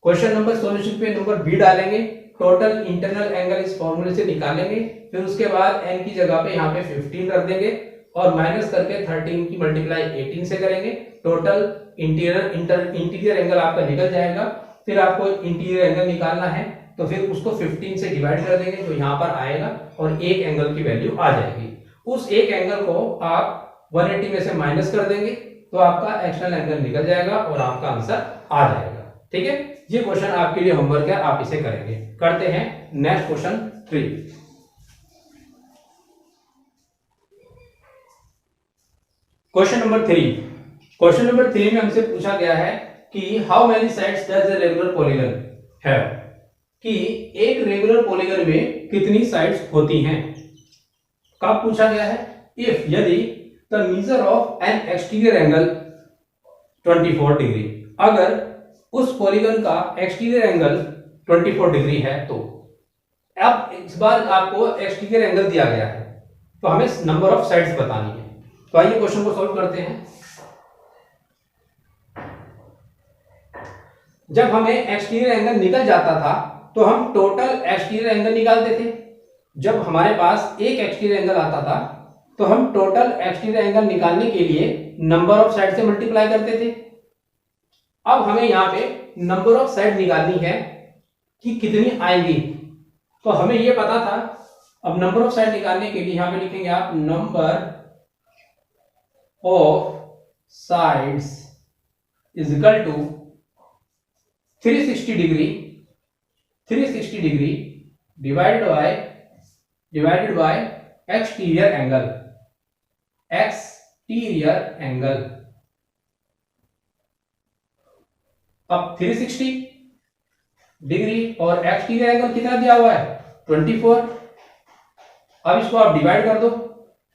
क्वेश्चन नंबर सॉल्यूशन पे नंबर बी डालेंगे, टोटल इंटरनल एंगल इस फॉर्मूले से निकालेंगे, फिर उसके बाद एन की जगह पे यहाँ पे 15 रख देंगे और माइनस करके 13 की मल्टीप्लाई 18 से करेंगे, टोटल इंटीरियर एंगल आपका निकल जाएगा। फिर आपको इंटीरियर एंगल निकालना है तो फिर उसको 15 से डिवाइड कर देंगे जो यहाँ पर आएगा और एक एंगल की वैल्यू आ जाएगी। उस एक एंगल को आप 180 में से माइनस कर देंगे तो आपका एक्सटर्नल एंगल निकल जाएगा और आपका आंसर आ जाएगा। ठीक है, ये क्वेश्चन आपके लिए होमवर्क है, आप इसे करेंगे। करते हैं next question 3। Question number 3, question number 3 में हमसे पूछा गया है कि how many sides does a regular polygon have, कि एक रेगुलर पॉलीगन में कितनी साइड्स होती हैं। कब पूछा गया है, इफ यदि the measure of N exterior angle 24 degree, अगर उस पॉलीगन का एक्सटीरियर एंगल 24 डिग्री है तो। अब इस बार आपको एक्सटीरियर एंगल दिया गया है तो हमें नंबर ऑफ साइड्स बतानी है। तो आइए क्वेश्चन को सॉल्व करते हैं। जब हमें एक्सटीरियर एंगल निकल जाता था तो हम टोटल एक्सटीरियर एंगल निकालते थे। जब हमारे पास एक एक्सटीरियर एंगल आता था तो हम टोटल एक्सटीरियर एंगल निकालने के लिए नंबर ऑफ साइड से मल्टीप्लाई करते थे। अब हमें यहां पे नंबर ऑफ साइड निकालनी है कि कितनी आएंगी, तो हमें यह पता था। अब नंबर ऑफ साइड निकालने के लिए यहां पे लिखेंगे आप number of sides is equal to 360 degree divided by exterior angle. अब 360 डिग्री और एक्सटीरियर एंगल कितना दिया हुआ है 24। अब इसको आप डिवाइड कर दो,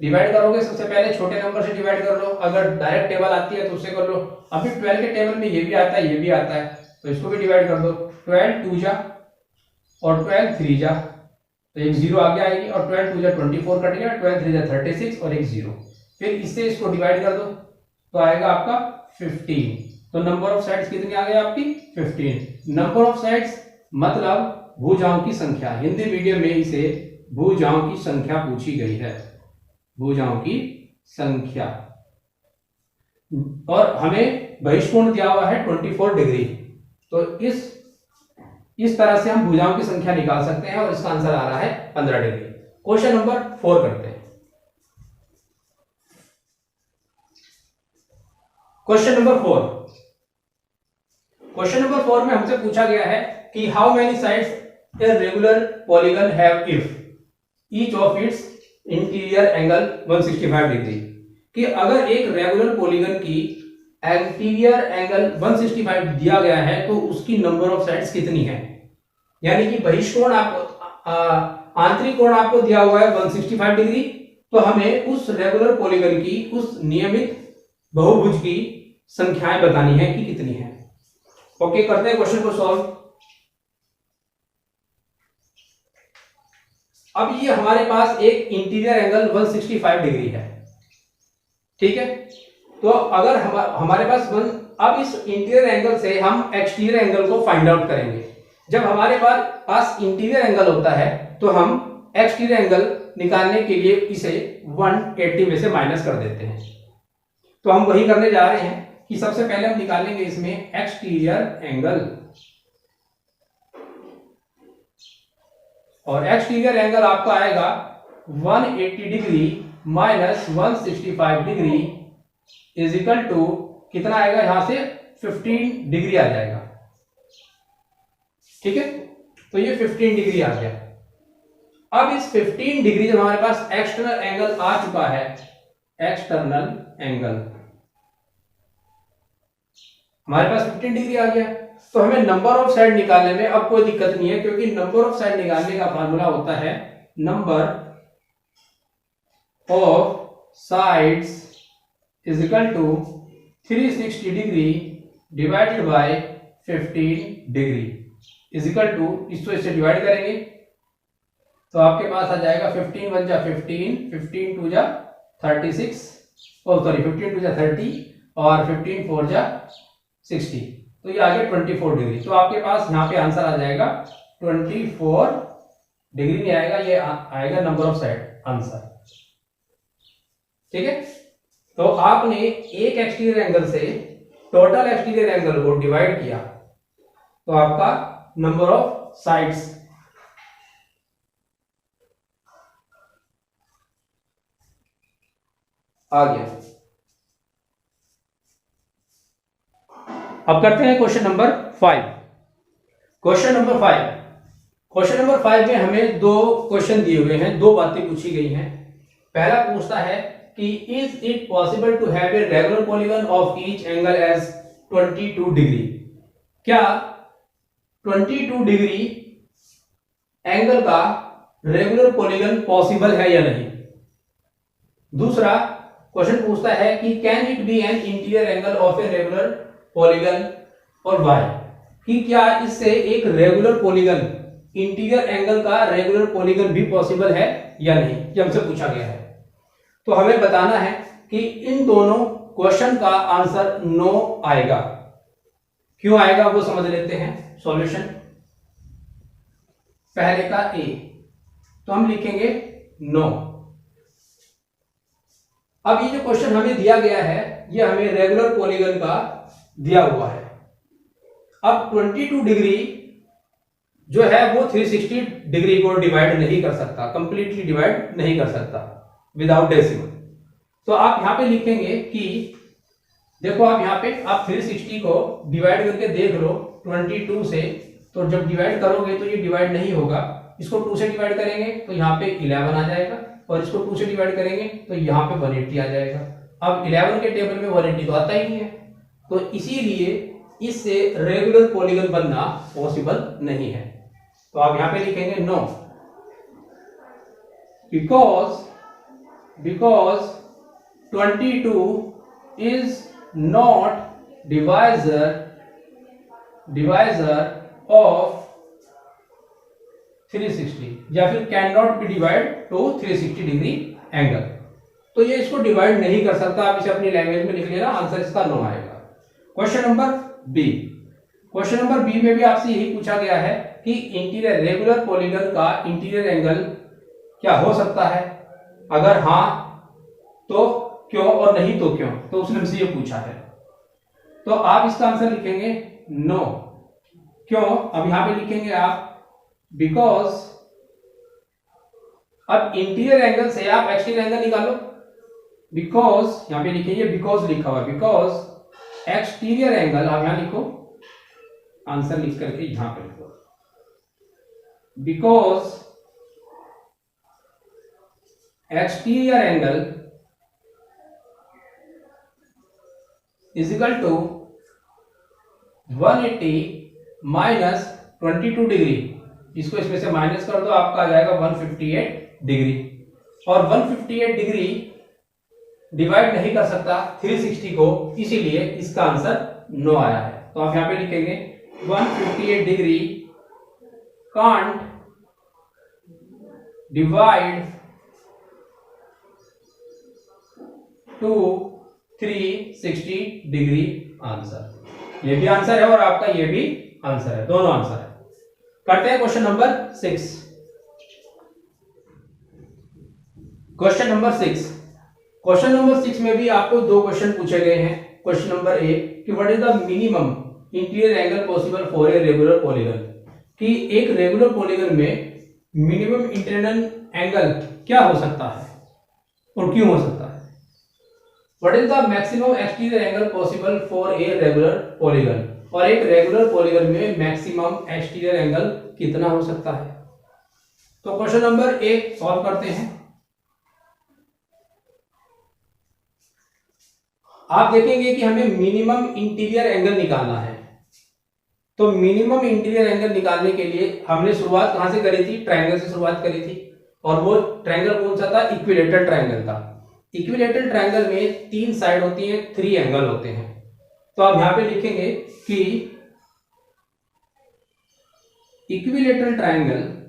डिवाइड करोगे सबसे पहले छोटे नंबर से डिवाइड कर लो, अगर डायरेक्ट टेबल आती है तो उससे कर लो। अभी 12 के टेबल में ये भी आता है, ये भी आता है, तो इसको भी डिवाइड कर दो। 12 2 जा और 12 3 जा, तो एक 0 आगे आएगी और 12 2 जा 24 कट गया, 12 3 जा 36 और एक 0। फिर इससे इसको डिवाइड कर दो तो आएगा आपका 15। तो नंबर ऑफ साइड्स कितनी आ गई आपकी 15। नंबर ऑफ साइड्स मतलब भुजाओं की संख्या, हिंदी मीडियम में इसे भुजाओं की संख्या पूछी गई है, भुजाओं की संख्या। और हमें बहिष्कोण दिया हुआ है 24 डिग्री, तो इस तरह से हम भुजाओं की संख्या निकाल सकते हैं और इसका आंसर आ रहा है 15 डिग्री। क्वेश्चन नंबर 4 करते हैं। क्वेश्चन नंबर 4, क्वेश्चन नंबर 4 में हमसे पूछा गया है कि how many sides A regular polygon have if each of its interior angle 165 degree, कि अगर एक रेगुलर पॉलीगन की इंटीरियर एंगल 165 दिया गया है तो उसकी नंबर ऑफ साइड्स कितनी है। यानी कि बहिष्कोण आपको आंतरिक कोण आपको दिया हुआ है 165 डिग्री, तो हमें उस रेगुलर पॉलीगन की, उस नियमित बहुभुज की संख्याएं बतानी है कि कितनी है। ओके, करते हैं क्वेश्चन को सॉल्व। अब ये हमारे पास एक इंटीरियर एंगल 165 डिग्री है, ठीक है। तो अगर हमारे पास अब इस इंटीरियर एंगल से हम एक्सटीरियर एंगल को फाइंड आउट करेंगे। जब हमारे पास इंटीरियर एंगल होता है तो हम एक्सटीरियर एंगल निकालने के लिए इसे 180 में से माइनस कर देते हैं। तो हम वही करने जा रहे हैं कि सबसे पहले हम निकालेंगे इसमें एक्सटीरियर एंगल, और एक्सटीरियर एंगल आपका आएगा 180 degree minus 165 degree is equal to कितना आएगा, यहां से 15 डिग्री आ जाएगा, ठीक है। तो ये 15 डिग्री आ गया। अब इस 15 डिग्री जब हमारे पास एक्सटर्नल एंगल आ चुका है, एक्सटर्नल एंगल हमारे पास 15 डिग्री आ गया, तो हमें नंबर ऑफ साइड निकालने में अब कोई दिक्कत नहीं है, क्योंकि नंबर ऑफ साइड निकालने का फार्मूला होता है number of sides is equal to 360 degree divided by 15 degree is equal to, इसको इससे डिवाइड करेंगे तो आपके पास आ जाएगा 15 1 जा 15, 15 2 जा 36, सॉरी 15 2 जा 30 और 15 4 जा 60, तो ये आ गया 24 डिग्री। तो आपके पास यहाँ पे आंसर आ जाएगा 24 डिग्री, नहीं आएगा, ये आएगा नंबर ऑफ साइड आंसर, ठीक है। तो आपने एक एक्सटीरियर एंगल से टोटल एक्सटीरियर एंगल को डिवाइड किया तो आपका नंबर ऑफ साइड्स आ गया। अब करते हैं क्वेश्चन नंबर 5। क्वेश्चन नंबर 5 में हमें दो क्वेश्चन दिए हुए हैं, दो बातें पूछी गई हैं। पहला पूछता है कि is it possible to have a regular polygon of each angle as 22 degree, क्या 22 डिग्री एंगल का रेगुलर पॉलीगन पॉसिबल है या नहीं। दूसरा क्वेश्चन पूछता है कि can it be an interior angle of a regular polygon और वाई, कि क्या इससे एक रेगुलर पॉलीगन, इंटीरियर एंगल का रेगुलर पॉलीगन भी पॉसिबल है या नहीं, ये हमसे पूछा गया है। तो हमें बताना है कि इन दोनों क्वेश्चन का आंसर नो आएगा। क्यों आएगा वो समझ लेते हैं। सॉल्यूशन पहले का ए, तो हम लिखेंगे नो। अब ये जो क्वेश्चन हमें दिया गया है ये हमें रेगुलर पॉलीगन का दिया हुआ है। अब 22 डिग्री जो है वो 360 डिग्री को डिवाइड नहीं कर सकता, कंप्लीटली डिवाइड नहीं कर सकता विदाउट डेसिमल। तो आप यहां पे लिखेंगे कि देखो आप यहां पे आप 360 को डिवाइड करके देख लो 22 से, तो जब डिवाइड करोगे तो ये डिवाइड नहीं होगा। इसको 2 से डिवाइड करेंगे तो यहाँ पे 11 आ जाएगा, और इसको 2 से डिवाइड करेंगे तो यहाँ पे 180 आ जाएगा। अब 11 के टेबल में 180 तो आता ही नहीं है, तो इसीलिए इससे रेगुलर पॉलीगन बनना पॉसिबल नहीं है। तो आप यहां पे लिखेंगे no, because 22 is not divisor of 360, या फिर can not be divide to 360 degree angle. तो ये इसको डिवाइड नहीं कर सकता। आप इसे अपनी लैंग्वेज में लिख लेना, आंसर इसका नो आएगा। क्वेश्चन नंबर बी में भी आपसे यही पूछा गया है कि इंटीरियर रेगुलर पॉलीगन का इंटीरियर एंगल क्या हो सकता है, अगर हां तो क्यों और नहीं तो क्यों, तो उसने हमसे ये पूछा है। तो आप इसका आंसर लिखेंगे नो। क्यों, अब यहां पे लिखेंगे आप बिकॉज, अब इंटीरियर एंगल से आप एक्सटीरियर एंगल निकालो, बिकॉज यहां पे लिखेंगे बिकॉज लिखा हुआ, बिकॉज एक्सटीरियर एंगल, आप यहां लिखो, आंसर लिख करके यहां पे लिखो, because exterior angle is equal to 180 minus 22 degree, इसको इसमें से माइनस कर दो, आपका आ जाएगा 158 डिग्री, और 158 डिग्री डिवाइड नहीं कर सकता 360 को, इसीलिए इसका आंसर नो आया है। तो आप यहां पे लिखेंगे 158 degree can't divide to 360 degree answer. ये भी आंसर है और आपका ये भी आंसर है, दोनों आंसर है। करते हैं question number 6। Question number 6, question number 6 में भी आपको दो क्वेश्चन पूछे गए हैं। क्वेश्चन नंबर 1 कि what is the minimum interior angle possible for a regular polygon, कि एक रेगुलर पॉलीगन में मिनिमम इंटरनल एंगल क्या हो सकता है और क्यों हो सकता है। What is the maximum exterior angle possible for a regular polygon, और एक रेगुलर पॉलीगन में मैक्सिमम एक्सटीरियर एंगल कितना हो सकता है। तो क्वेश्चन नंबर 1 सॉल्व करते हैं। आप देखेंगे कि हमें मिनिमम इंटीरियर एंगल निकालना है। तो मिनिमम इंटीरियर एंगल निकालने के लिए हमने शुरुआत कहां से करी थी, ट्रायंगल से शुरुआत करी थी, और वो ट्रायंगल कौन सा था, इक्विलेटरल ट्रायंगल था। इक्विलेटरल ट्रायंगल में 3 साइड होती हैं, 3 एंगल होते हैं। तो आप यहां पे लिखेंगे कि equilateral triangle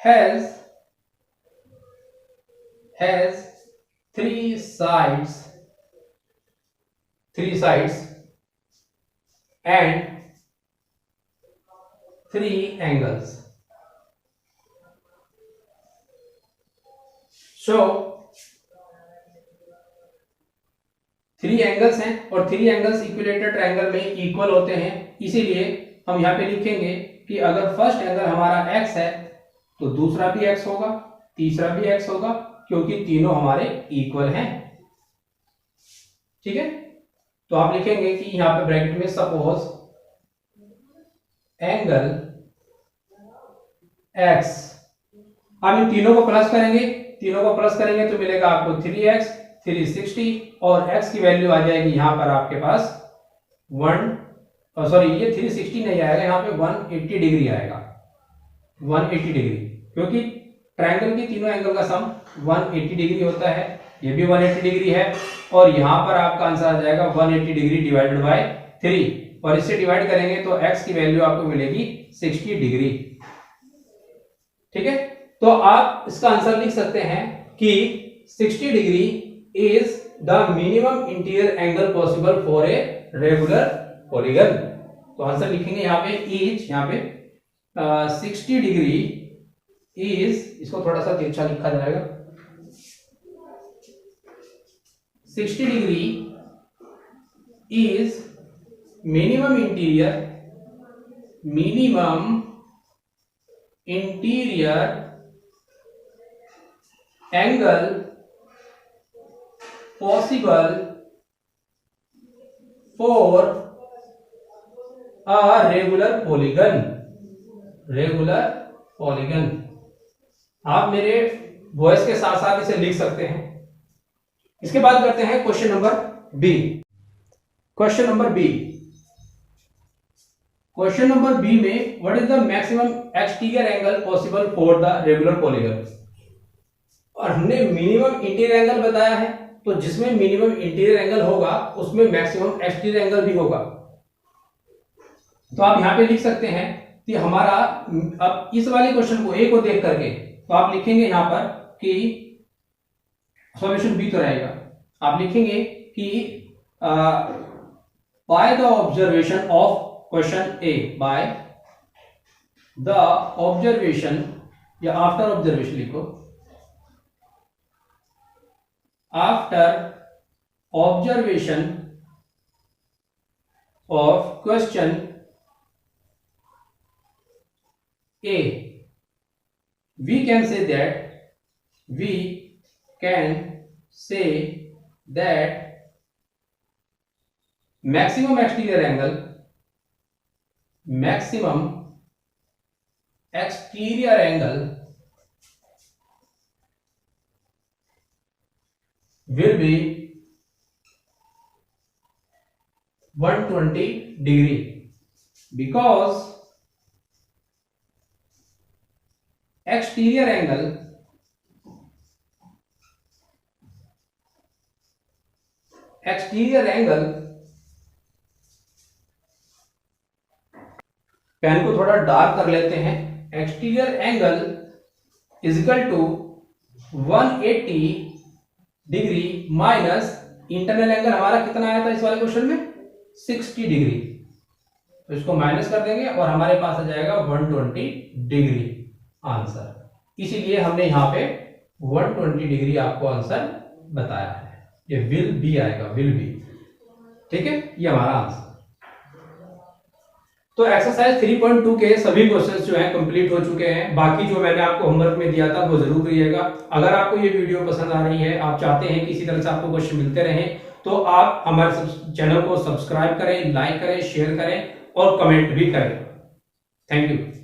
has 3 sides and 3 angles. So 3 angles हैं और 3 एंगल्स इक्विलेटरल ट्रायंगल में इक्वल होते हैं। इसीलिए हम यहां पे लिखेंगे कि अगर फर्स्ट एंगल हमारा x है तो दूसरा भी x होगा, तीसरा भी x होगा, क्योंकि तीनों हमारे इक्वल हैं। ठीक है, तो आप लिखेंगे कि यहां पे ब्रैकेट में सपोज एंगल x, अब इन तीनों को प्लस करेंगे तो मिलेगा आपको 3x 360, और x की वैल्यू आ जाएगी यहां पर आपके पास 1, सॉरी ये 360 नहीं आएगा, यहां पे 180 डिग्री आएगा, 180 डिग्री, क्योंकि ट्रायंगल के तीनों एंगल का सम 180 डिग्री होता है। ये भी 180 डिग्री है, और यहां पर आपका आंसर आ जाएगा 180 डिग्री डिवाइडेड बाय 3, और इससे डिवाइड करेंगे तो x की वैल्यू आपको मिलेगी 60 डिग्री। ठीक है, तो आप इसका आंसर लिख सकते हैं कि 60 degree is the minimum interior angle possible for a regular polygon. तो आंसर लिखेंगे यहाँ पे इज, यहाँ पे 60 डिग्री इज, इसको थोड़ा सा तिरछा लिखा जाएगा, 60 degree is minimum interior angle possible for a regular polygon. आप मेरे वॉइस के साथ साथ इसे लिख सकते हैं। इसके बाद करते हैं question number B. Question number B में what is the maximum exterior angle possible for the regular polygon, और हमने मिनिमम इंटीरियर एंगल बताया है, तो जिसमें मिनिमम इंटीरियर एंगल होगा उसमें मैक्सिमम एक्सटीरियर एंगल भी होगा। तो आप यहां पे लिख सकते हैं कि हमारा, अब इस वाले क्वेश्चन को ए को देख करके तो आप लिखेंगे यहां पर कि सॉल्यूशन बी तो रहेगा, आप लिखेंगे कि by the observation of question A, by the observation, या आफ्टर ऑब्जर्वेशन लिखो, after observation of question A, we can say that maximum exterior angle will be 120 degree, because exterior angle pen को थोड़ा डार्क कर लेते हैं। Exterior angle is equal to 180 degree minus internal angle हमारा कितना आया था इस वाले क्वेश्चन में 60 डिग्री, तो इसको माइनस कर देंगे और हमारे पास आ जाएगा 120 डिग्री आंसर। इसीलिए हमने यहाँ पे 120 डिग्री आपको आंसर बताया है, ये विल बी आएगा, विल बी। ठीक है, ये हमारा आंसर। तो एक्सरसाइज 3.2 के सभी क्वेश्चंस जो हैं कंप्लीट हो चुके हैं। बाकी जो मैंने आपको होमवर्क में दिया था वो जरूर करिएगा। अगर आपको ये वीडियो पसंद आ रही है, आप चाहते हैं कि इसी तरह से आपको क्वेश्चन मिलते रहें, तो आप हमारे चैनल को सब्सक्राइब करें, लाइक करें, शेयर करें और कमेंट भी करें। Thank you.